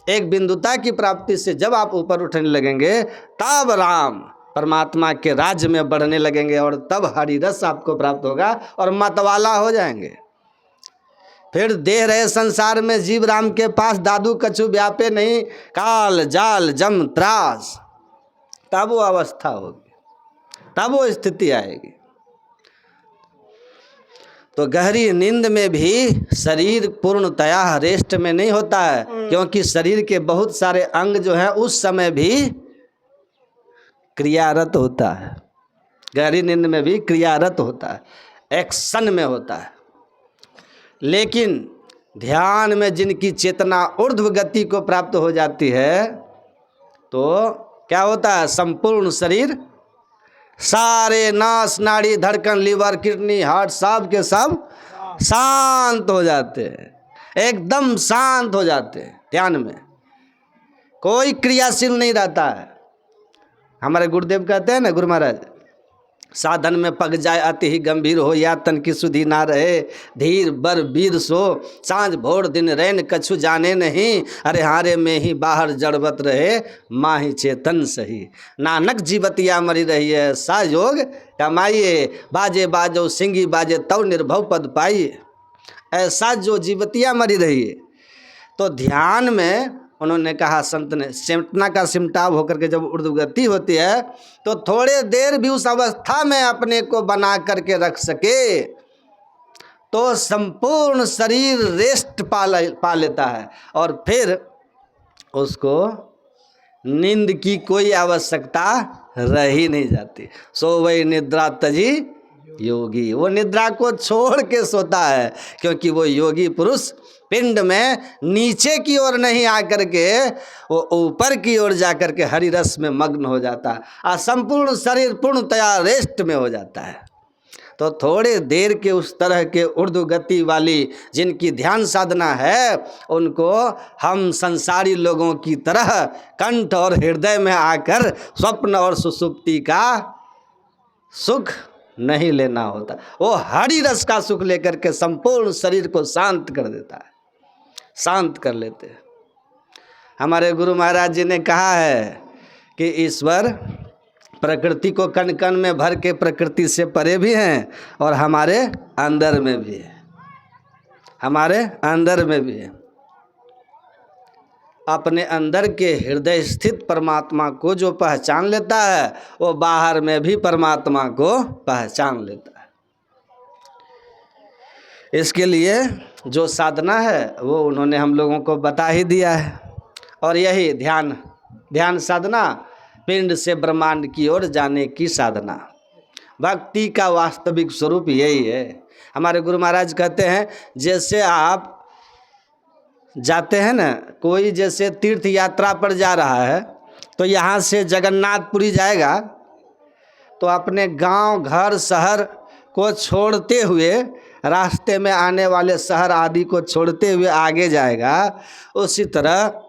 एक बिंदुता की प्राप्ति से जब आप ऊपर उठने लगेंगे, तब राम परमात्मा के राज्य में बढ़ने लगेंगे और तब हरि रस आपको प्राप्त होगा और मतवाला हो जाएंगे। फिर देह रहे संसार में जीव राम के पास, दादू कछु व्यापे नहीं, काल जाल जम त्रास, तब वो अवस्था होगी, तब वो स्थिति आएगी। तो गहरी नींद में भी शरीर पूर्णतया रेस्ट में नहीं होता है, क्योंकि शरीर के बहुत सारे अंग जो हैं उस समय भी क्रियारत होता है। गहरी नींद में भी क्रियारत होता है, एक्शन में होता है। लेकिन ध्यान में जिनकी चेतना ऊर्ध्व गति को प्राप्त हो जाती है, तो क्या होता है, संपूर्ण शरीर, सारे नास नाड़ी धड़कन लीवर किडनी हार्ट सब के सब शांत हो जाते हैं, एकदम शांत हो जाते हैं। ध्यान में कोई क्रियाशील नहीं रहता है। हमारे गुरुदेव कहते हैं ना, गुरु महाराज, साधन में पग जाए अति ही गंभीर हो, या तन की सुधि ना रहे, धीर बर वीर सो, सांझ भोर दिन रैन कछु जाने नहीं, अरे हारे में ही बाहर जड़बत रहे, माही चेतन सही, नानक जीवतिया मरी रही है, सायोग कमाइए, बाजे बाजो सिंगी बाजे तव निर्भव पद पाइए। ऐसा जो जीवतिया मरी रही है। तो ध्यान में उन्होंने कहा, संत ने, चेतना का सिमटाव होकर के जब ऊर्ध्वगति होती है, तो थोड़े देर भी उस अवस्था में अपने को बना करके रख सके तो संपूर्ण शरीर रेस्ट पा लेता है, और फिर उसको नींद की कोई आवश्यकता रह ही नहीं जाती। सो वही निद्रा तजी योगी, वो निद्रा को छोड़ के सोता है, क्योंकि वो योगी पुरुष पिंड में नीचे की ओर नहीं आकर के वो ऊपर की ओर जाकर के हरि रस में मग्न हो जाता है और संपूर्ण शरीर पूर्णतया रेस्ट में हो जाता है। तो थोड़े देर के उस तरह के उर्दू गति वाली जिनकी ध्यान साधना है, उनको हम संसारी लोगों की तरह कंठ और हृदय में आकर स्वप्न और सुसुप्ति का सुख नहीं लेना होता। वो हरि रस का सुख लेकर के संपूर्ण शरीर को शांत कर देता है, शांत कर लेते हैं। हमारे गुरु महाराज जी ने कहा है कि ईश्वर प्रकृति को कण कण में भर के प्रकृति से परे भी हैं और हमारे अंदर में भी है, हमारे अंदर में भी है। अपने अंदर के हृदय स्थित परमात्मा को जो पहचान लेता है, वो बाहर में भी परमात्मा को पहचान लेता है। इसके लिए जो साधना है वो उन्होंने हम लोगों को बता ही दिया है। और यही ध्यान साधना पिंड से ब्रह्मांड की ओर जाने की साधना, भक्ति का वास्तविक स्वरूप यही है। हमारे गुरु महाराज कहते हैं, जैसे आप जाते हैं ना, कोई जैसे तीर्थ यात्रा पर जा रहा है, तो यहाँ से जगन्नाथपुरी जाएगा तो अपने गांव, घर, शहर को छोड़ते हुए, रास्ते में आने वाले शहर आदि को छोड़ते हुए आगे जाएगा। उसी तरह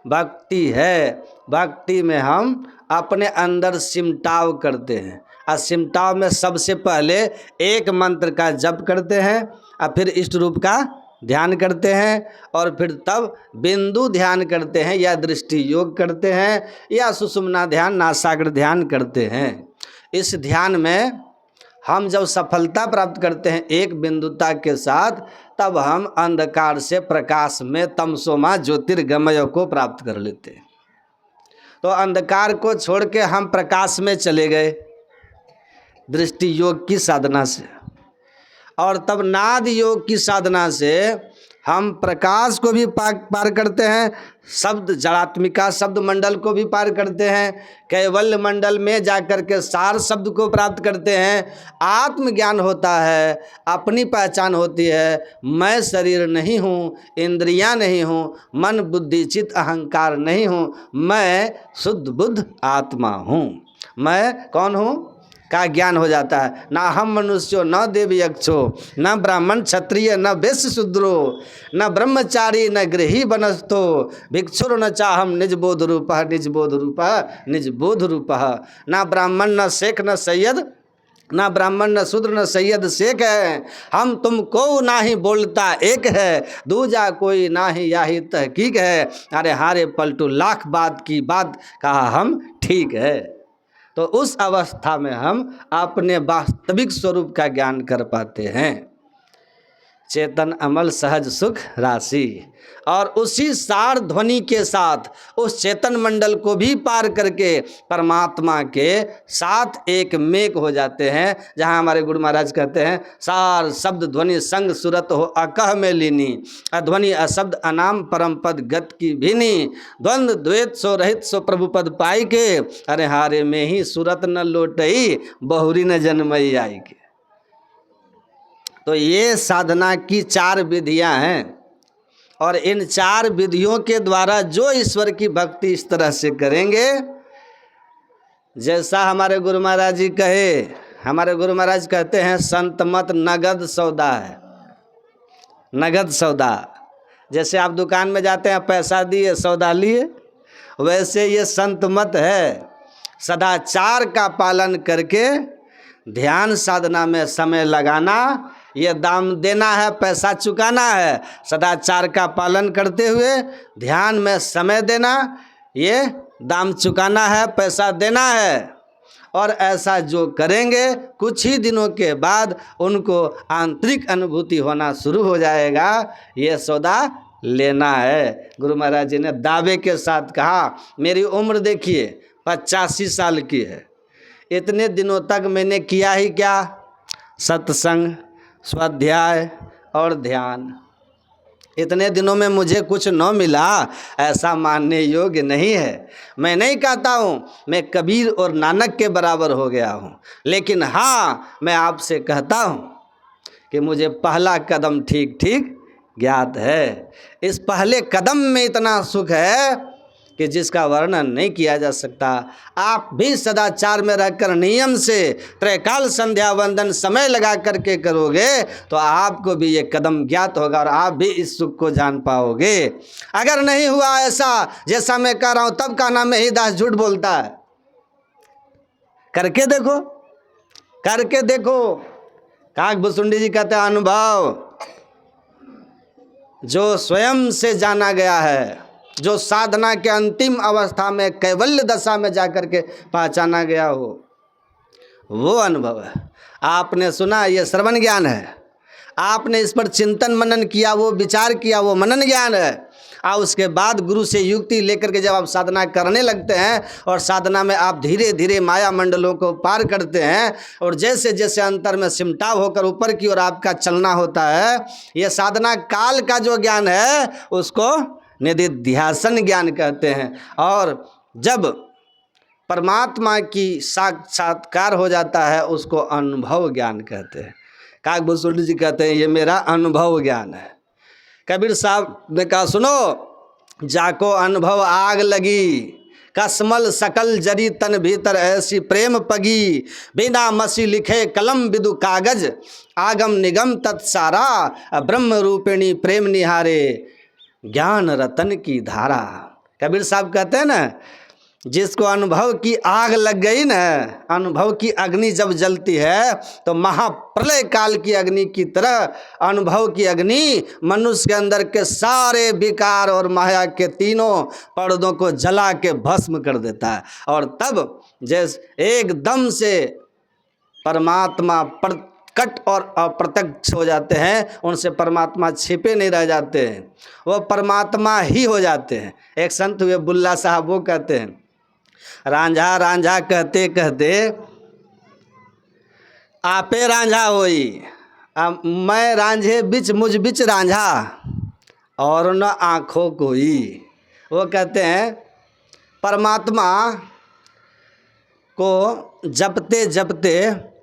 भक्ति है, भक्ति में हम अपने अंदर सिमटाव करते हैं। और सिमटाव में सबसे पहले एक मंत्र का जप करते हैं और फिर इष्ट रूप का ध्यान करते हैं और फिर तब बिंदु ध्यान करते हैं या दृष्टि योग करते हैं या सुषुम्ना ध्यान, नासाग्र ध्यान करते हैं। इस ध्यान में हम जब सफलता प्राप्त करते हैं एक बिंदुता के साथ, तब हम अंधकार से प्रकाश में तमसोमा ज्योतिर्गमय को प्राप्त कर लेते हैं। तो अंधकार को छोड़ के हम प्रकाश में चले गए दृष्टि योग की साधना से, और तब नाद योग की साधना से हम प्रकाश को भी पार करते हैं, शब्द जड़ात्मिका शब्द मंडल को भी पार करते हैं, कैवल्य मंडल में जाकर के सार शब्द को प्राप्त करते हैं। आत्मज्ञान होता है, अपनी पहचान होती है। मैं शरीर नहीं हूँ, इंद्रियां नहीं हूँ, मन बुद्धि चित्त अहंकार नहीं हूँ, मैं शुद्ध बुद्ध आत्मा हूँ। मैं कौन हूँ का ज्ञान हो जाता है। ना हम मनुष्यो न देव यक्षो, न ब्राह्मण क्षत्रिय, न वैश्य शूद्रो, न ब्रह्मचारी, न गृही बनस्थो, भिक्षुर न चाहम निज बोध रूप, निज बोध रूप, निज बोध रूप। ना ब्राह्मण न शेख न सैयद, ना ब्राह्मण न शूद्र न सैयद शेख है। हम तुमको ना ही बोलता एक है, दूजा कोई ना ही याही तहकीक है। अरे हारे पलटू लाख बात की बात कहा हम ठीक है। तो उस अवस्था में हम अपने वास्तविक स्वरूप का ज्ञान कर पाते हैं। चेतन अमल सहज सुख राशि, और उसी सार ध्वनि के साथ उस चेतन मंडल को भी पार करके परमात्मा के साथ एक मेक हो जाते हैं। जहाँ हमारे गुरु महाराज कहते हैं, सार शब्द ध्वनि संग सुरत हो अकह में लीनी, अध्वनि अशब्द अनाम परम पद गत की भीनी, द्वंद्व द्वैत सो रहित सो प्रभु पद पाई के, अरे हारे में ही सुरत न लोटई बहुरी न जन्मई आई के। तो ये साधना की 4 विधियां हैं, और इन 4 विधियों के द्वारा जो ईश्वर की भक्ति इस तरह से करेंगे, जैसा हमारे गुरु महाराज जी कहे, हमारे गुरु महाराज कहते हैं संत मत नगद सौदा है। नगद सौदा, जैसे आप दुकान में जाते हैं, पैसा दिए सौदा लिए, वैसे ये संत मत है। सदाचार का पालन करके ध्यान साधना में समय लगाना, ये दाम देना है, पैसा चुकाना है। सदाचार का पालन करते हुए ध्यान में समय देना, ये दाम चुकाना है, पैसा देना है। और ऐसा जो करेंगे, कुछ ही दिनों के बाद उनको आंतरिक अनुभूति होना शुरू हो जाएगा। ये सौदा लेना है। गुरु महाराज जी ने दावे के साथ कहा, मेरी उम्र देखिए 85 साल की है, इतने दिनों तक मैंने किया ही क्या? सत्संग, स्वाध्याय और ध्यान। इतने दिनों में मुझे कुछ न मिला, ऐसा मानने योग्य नहीं है। मैं नहीं कहता हूँ मैं कबीर और नानक के बराबर हो गया हूँ, लेकिन हाँ, मैं आपसे कहता हूँ कि मुझे पहला कदम ठीक ठीक ज्ञात है। इस पहले कदम में इतना सुख है कि जिसका वर्णन नहीं किया जा सकता। आप भी सदाचार में रहकर नियम से त्रैकाल संध्या वंदन समय लगा करके करोगे तो आपको भी ये कदम ज्ञात होगा और आप भी इस सुख को जान पाओगे। अगर नहीं हुआ ऐसा जैसा मैं कह रहा हूँ तब का नाम ही दास झूठ बोलता है। करके देखो, करके देखो। काक भुसुंडी जी कहते हैं अनुभव जो स्वयं से जाना गया है, जो साधना के अंतिम अवस्था में कैवल्य दशा में जाकर के पहचाना गया हो, वो अनुभव है। आपने सुना, ये श्रवण ज्ञान है। आपने इस पर चिंतन मनन किया, वो विचार किया, वो मनन ज्ञान है। और उसके बाद गुरु से युक्ति लेकर के जब आप साधना करने लगते हैं और साधना में आप धीरे धीरे माया मंडलों को पार करते हैं और जैसे जैसे अंतर में सिमटाव होकर ऊपर की ओर आपका चलना होता है, ये साधना काल का जो ज्ञान है उसको निधिध्यासन ज्ञान कहते हैं। और जब परमात्मा की साक्षात्कार हो जाता है उसको अनुभव ज्ञान कहते हैं। काक भुसुंडी जी कहते हैं ये मेरा अनुभव ज्ञान है। कबीर साहब ने कहा सुनो, जाको अनुभव आग लगी, कसमल सकल जरी तन भीतर ऐसी प्रेम पगी, बिना मसी लिखे कलम विदु कागज, आगम निगम तत्सारा, ब्रह्म रूपिणी प्रेम निहारे, ज्ञान रतन की धारा। कबीर साहब कहते हैं ना, जिसको अनुभव की आग लग गई ना, अनुभव की अग्नि जब जलती है तो महाप्रलय काल की अग्नि की तरह अनुभव की अग्नि मनुष्य के अंदर के सारे विकार और माया के तीनों पर्दों को जला के भस्म कर देता है। और तब जैसे एकदम से परमात्मा प्रकट और अप्रत्यक्ष हो जाते हैं, उनसे परमात्मा छिपे नहीं रह जाते हैं, वो परमात्मा ही हो जाते हैं। एक संत हुए बुल्ला साहब, वो कहते हैं रांझा रांझा कहते कहते आपे रांझा होई, मैं रांझे बिच मुझ बिच रांझा और न आँखों कोई। वो कहते हैं परमात्मा को जपते जपते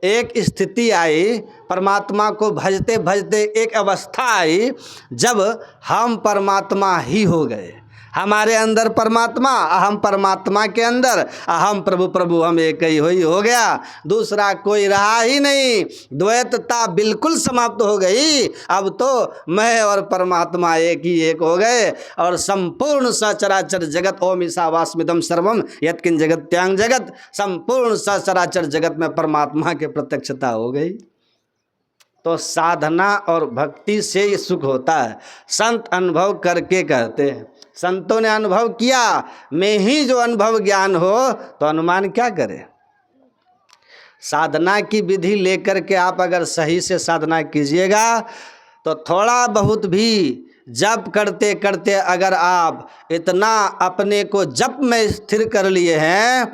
एक स्थिति आई, परमात्मा को भजते भजते एक अवस्था आई जब हम परमात्मा ही हो गए। हमारे अंदर परमात्मा, हम परमात्मा के अंदर, हम प्रभु प्रभु हम एक ही हो गया, दूसरा कोई रहा ही नहीं। द्वैतता बिल्कुल समाप्त हो गई। अब तो मैं और परमात्मा एक ही एक हो गए और संपूर्ण सचराचर जगत, ओम ईशावास्मिदं सर्वम यत्किंच जगत्यां जगत, संपूर्ण सचराचर जगत में परमात्मा के प्रत्यक्षता हो गई। तो साधना और भक्ति से ये सुख होता है। संत अनुभव करके कहते हैं, संतों ने अनुभव किया, में ही जो अनुभव ज्ञान हो तो अनुमान क्या करे। साधना की विधि लेकर के आप अगर सही से साधना कीजिएगा तो थोड़ा बहुत भी जप करते करते अगर आप इतना अपने को जप में स्थिर कर लिए हैं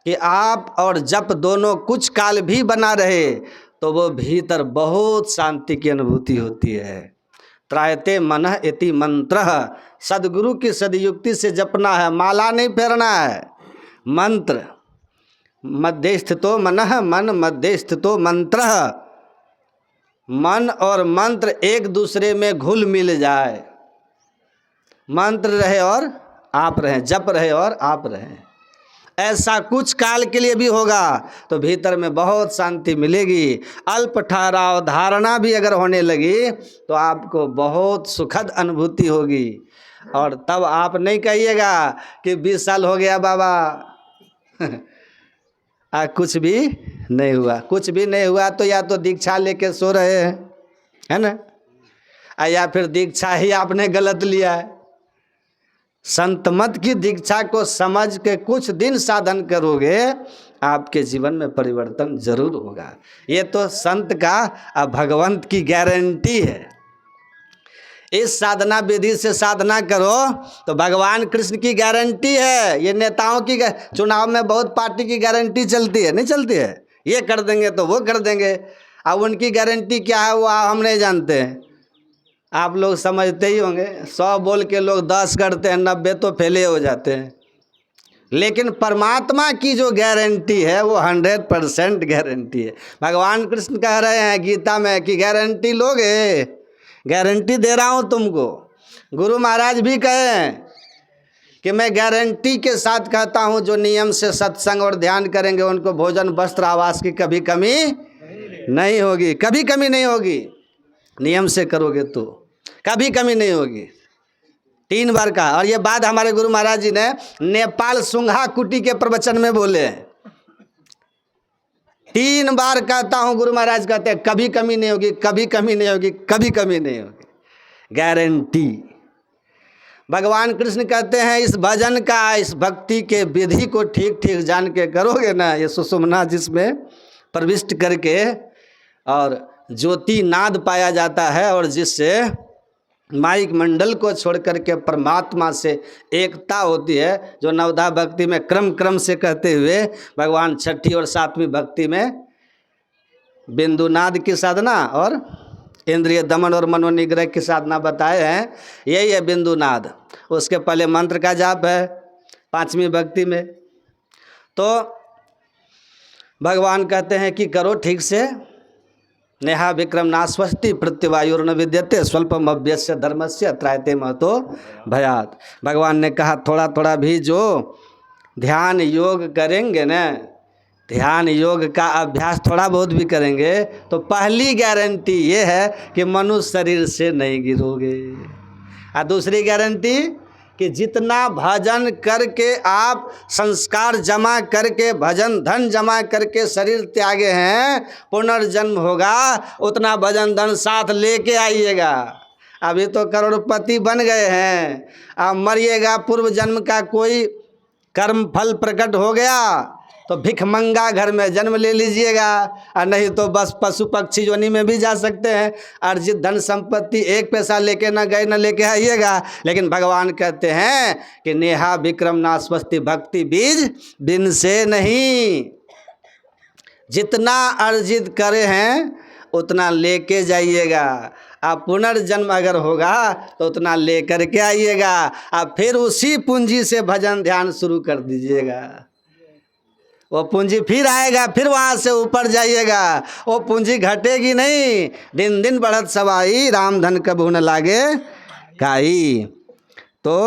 कि आप और जप दोनों कुछ काल भी बना रहे तो वो भीतर बहुत शांति की अनुभूति होती है। त्रायते मनः इति मंत्र, सदगुरु की सदयुक्ति से जपना है, माला नहीं फेरना है। मंत्र मध्यस्थितो मनः, मन मध्यस्थितो मंत्र, मन और मंत्र एक दूसरे में घुल मिल जाए, मंत्र रहे और आप रहें, जप रहे और आप रहें, ऐसा कुछ काल के लिए भी होगा तो भीतर में बहुत शांति मिलेगी। अल्प ठहराव धारणा भी अगर होने लगी तो आपको बहुत सुखद अनुभूति होगी। और तब आप नहीं कहिएगा कि 20 साल हो गया बाबा कुछ भी नहीं हुआ। कुछ भी नहीं हुआ तो या तो दीक्षा लेके सो रहे हैं, है ना, या फिर दीक्षा ही आपने गलत लिया है। संत मत की दीक्षा को समझ के कुछ दिन साधन करोगे, आपके जीवन में परिवर्तन जरूर होगा। ये तो संत का भगवंत की गारंटी है। इस साधना विधि से साधना करो तो भगवान कृष्ण की गारंटी है। ये नेताओं की चुनाव में बहुत पार्टी की गारंटी चलती है, नहीं चलती है, ये कर देंगे तो वो कर देंगे। अब उनकी गारंटी क्या है वो हम नहीं जानते हैं, आप लोग समझते ही होंगे। 100 बोल के लोग 10 करते हैं, 90 तो फेले हो जाते हैं। लेकिन परमात्मा की जो गारंटी है वो 100% गारंटी है। भगवान कृष्ण कह रहे हैं गीता में कि गारंटी लोगे, गारंटी दे रहा हूँ तुमको। गुरु महाराज भी कहे कि मैं गारंटी के साथ कहता हूँ जो नियम से सत्संग और ध्यान करेंगे उनको भोजन वस्त्र आवास की कभी कमी नहीं होगी, कभी कमी नहीं होगी। नियम से करोगे तो कभी कमी नहीं होगी। 3 बार कहा, और ये बात हमारे गुरु महाराज जी ने नेपाल सुंघा कुटी के प्रवचन में बोले। 3 बार कहता हूँ, गुरु महाराज कहते हैं कभी कमी नहीं होगी, कभी कमी नहीं होगी, कभी कमी नहीं होगी, गारंटी। भगवान कृष्ण कहते हैं इस भजन का, इस भक्ति के विधि को ठीक ठीक जान के करोगे ना, ये सुषुम्ना जिसमें प्रविष्ट करके और ज्योति नाद पाया जाता है, और जिससे माइक मंडल को छोड़ करके परमात्मा से एकता होती है, जो नवधा भक्ति में क्रम क्रम से कहते हुए भगवान 6ठी और 7वीं भक्ति में बिंदु नाद की साधना और इंद्रिय दमन और मनोनिग्रह की साधना बताए हैं। यही है बिंदु नाद। उसके पहले मंत्र का जाप है 5वीं भक्ति में। तो भगवान कहते हैं कि करो ठीक से। नेहा विक्रम नास्वस्ति प्रत्यवायुर्न विद्यते स्वल्पम अभ्यस्य धर्मस्य त्रायते महतो भयात। भगवान ने कहा थोड़ा थोड़ा भी जो ध्यान योग करेंगे ना, ध्यान योग का अभ्यास थोड़ा बहुत भी करेंगे तो पहली गारंटी ये है कि मनुष्य शरीर से नहीं गिरोगे। और दूसरी गारंटी कि जितना भजन करके आप संस्कार जमा करके भजन धन जमा करके शरीर त्यागे हैं, पुनर्जन्म होगा उतना भजन धन साथ लेके आइएगा। अभी तो करोड़पति बन गए हैं, अब मरिएगा, पूर्व जन्म का कोई कर्म फल प्रकट हो गया तो भिखमंगा घर में जन्म ले लीजिएगा, और नहीं तो बस पशु पक्षी योनि में भी जा सकते हैं। अर्जित धन संपत्ति 1 पैसा लेके न गए न लेके आइएगा। लेकिन भगवान कहते हैं कि नेहा विक्रम नास्वस्ति भक्ति बीज दिन से नहीं, जितना अर्जित करे हैं उतना लेके जाइएगा। आप पुनर्जन्म अगर होगा तो उतना लेकर के आइएगा, आप फिर उसी पूंजी से भजन ध्यान शुरू कर दीजिएगा। वो पूंजी फिर आएगा, फिर वहाँ से ऊपर जाइएगा, वो पूंजी घटेगी नहीं। दिन दिन बढ़त सवाई राम धन कबहू न लागे काई। तो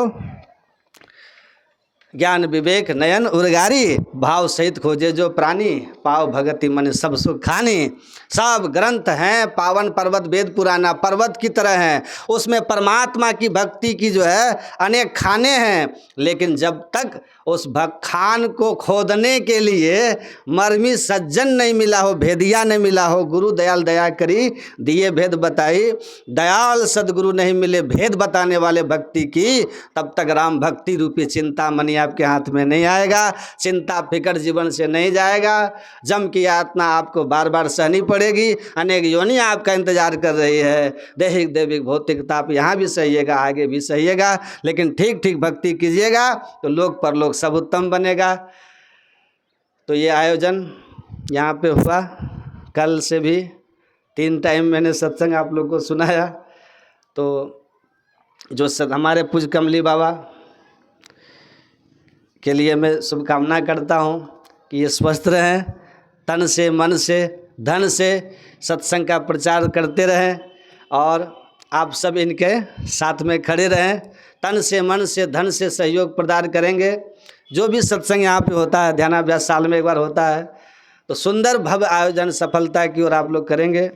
ज्ञान विवेक नयन उर्गारी, भाव सहित खोजे जो प्राणी, पाव भगति मन सब सुख खानी। सब ग्रंथ हैं पावन पर्वत वेद पुराना पर्वत की तरह हैं, उसमें परमात्मा की भक्ति की जो है अनेक खाने हैं। लेकिन जब तक उस खान को खोदने के लिए मर्मी सज्जन नहीं मिला हो, भेदिया नहीं मिला हो, गुरु दयाल दया करी दिए भेद बताई, दयाल सदगुरु नहीं मिले भेद बताने वाले भक्ति की, तब तक राम भक्ति रूपी चिंता मनी आपके हाथ में नहीं आएगा। चिंता फिकर जीवन से नहीं जाएगा। जम की यातना आपको बार बार सहनी पड़ेगी। अनेक योनि आपका इंतजार कर रही है। दैहिक दैविक भौतिक ताप यहाँ भी सहिएगा, आगे भी सहिएगा, लेकिन ठीक ठीक भक्ति कीजिएगा तो लोक परलोक सब उत्तम बनेगा। तो ये आयोजन यहाँ पे हुआ। कल से भी 3 टाइम मैंने सत्संग आप लोग को सुनाया। तो जो हमारे पूज्य कमली बाबा के लिए मैं शुभकामना करता हूँ कि ये स्वस्थ रहें, तन से मन से धन से सत्संग का प्रचार करते रहें, और आप सब इनके साथ में खड़े रहें। तन से मन से धन से सहयोग प्रदान करेंगे। जो भी सत्संग यहाँ पे होता है, ध्यानाभ्यास साल में 1 बार होता है, तो सुंदर भव्य आयोजन सफलता की ओर आप लोग करेंगे।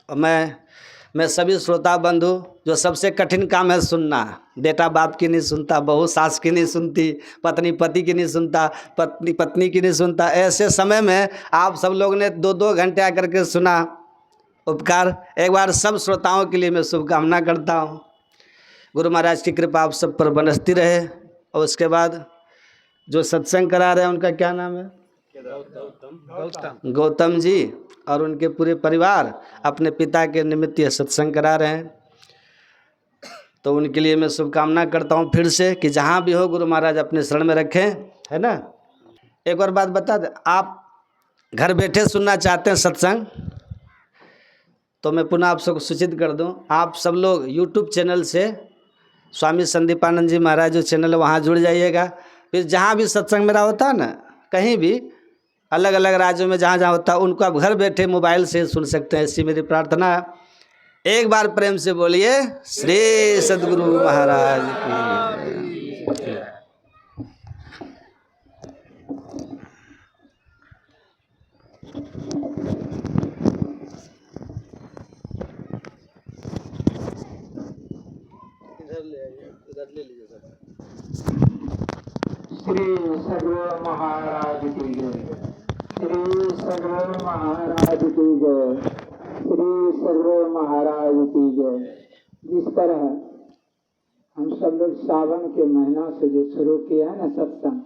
और मैं सभी श्रोता बंधु, जो सबसे कठिन काम है सुनना, बेटा बाप की नहीं सुनता, बहू सास की नहीं सुनती, पत्नी पति की नहीं सुनता, पत्नी पत्नी की नहीं सुनता, ऐसे समय में आप सब लोग ने 2-2 घंटे आकर के सुना, उपकार। एक बार सब श्रोताओं के लिए मैं शुभकामना करता हूँ। गुरु महाराज की कृपा आप सब पर बनती रहे। और उसके बाद जो सत्संग करा रहे हैं उनका क्या नाम है? गौतम जी और उनके पूरे परिवार अपने पिता के निमित्त यह सत्संग करा रहे हैं। तो उनके लिए मैं शुभकामना करता हूँ फिर से कि जहाँ भी हो गुरु महाराज अपने शरण में रखें, है ना। एक और बात बता दें, आप घर बैठे सुनना चाहते हैं सत्संग, तो मैं पुनः आप सबको सूचित कर दूं, आप सब लोग यूट्यूब चैनल से स्वामी संदीपानंद जी महाराज जो चैनल है वहाँ जुड़ जाइएगा। फिर जहाँ भी सत्संग मेरा होता है ना, कहीं भी अलग अलग राज्यों में जहाँ जहाँ होता है, उनको आप घर बैठे मोबाइल से सुन सकते हैं। ऐसी मेरी प्रार्थना है। एक बार प्रेम से बोलिए श्री सद्गुरु महाराज की। श्री सदगुरु महाराज की जय। श्री सदगुरु महाराज की जय। श्री सदगुरु महाराज की जय। जिस तरह हम सब लोग सावन के महीना से जो शुरू किया है ना सत्संग,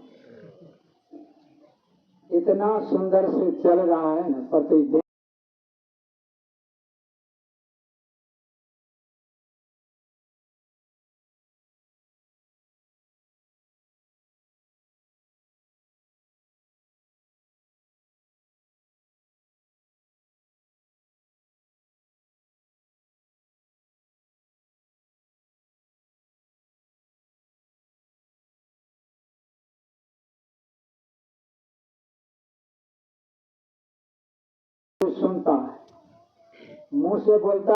इतना सुंदर से चल रहा है ना, प्रतिदिन सुनता है, मुंह से बोलता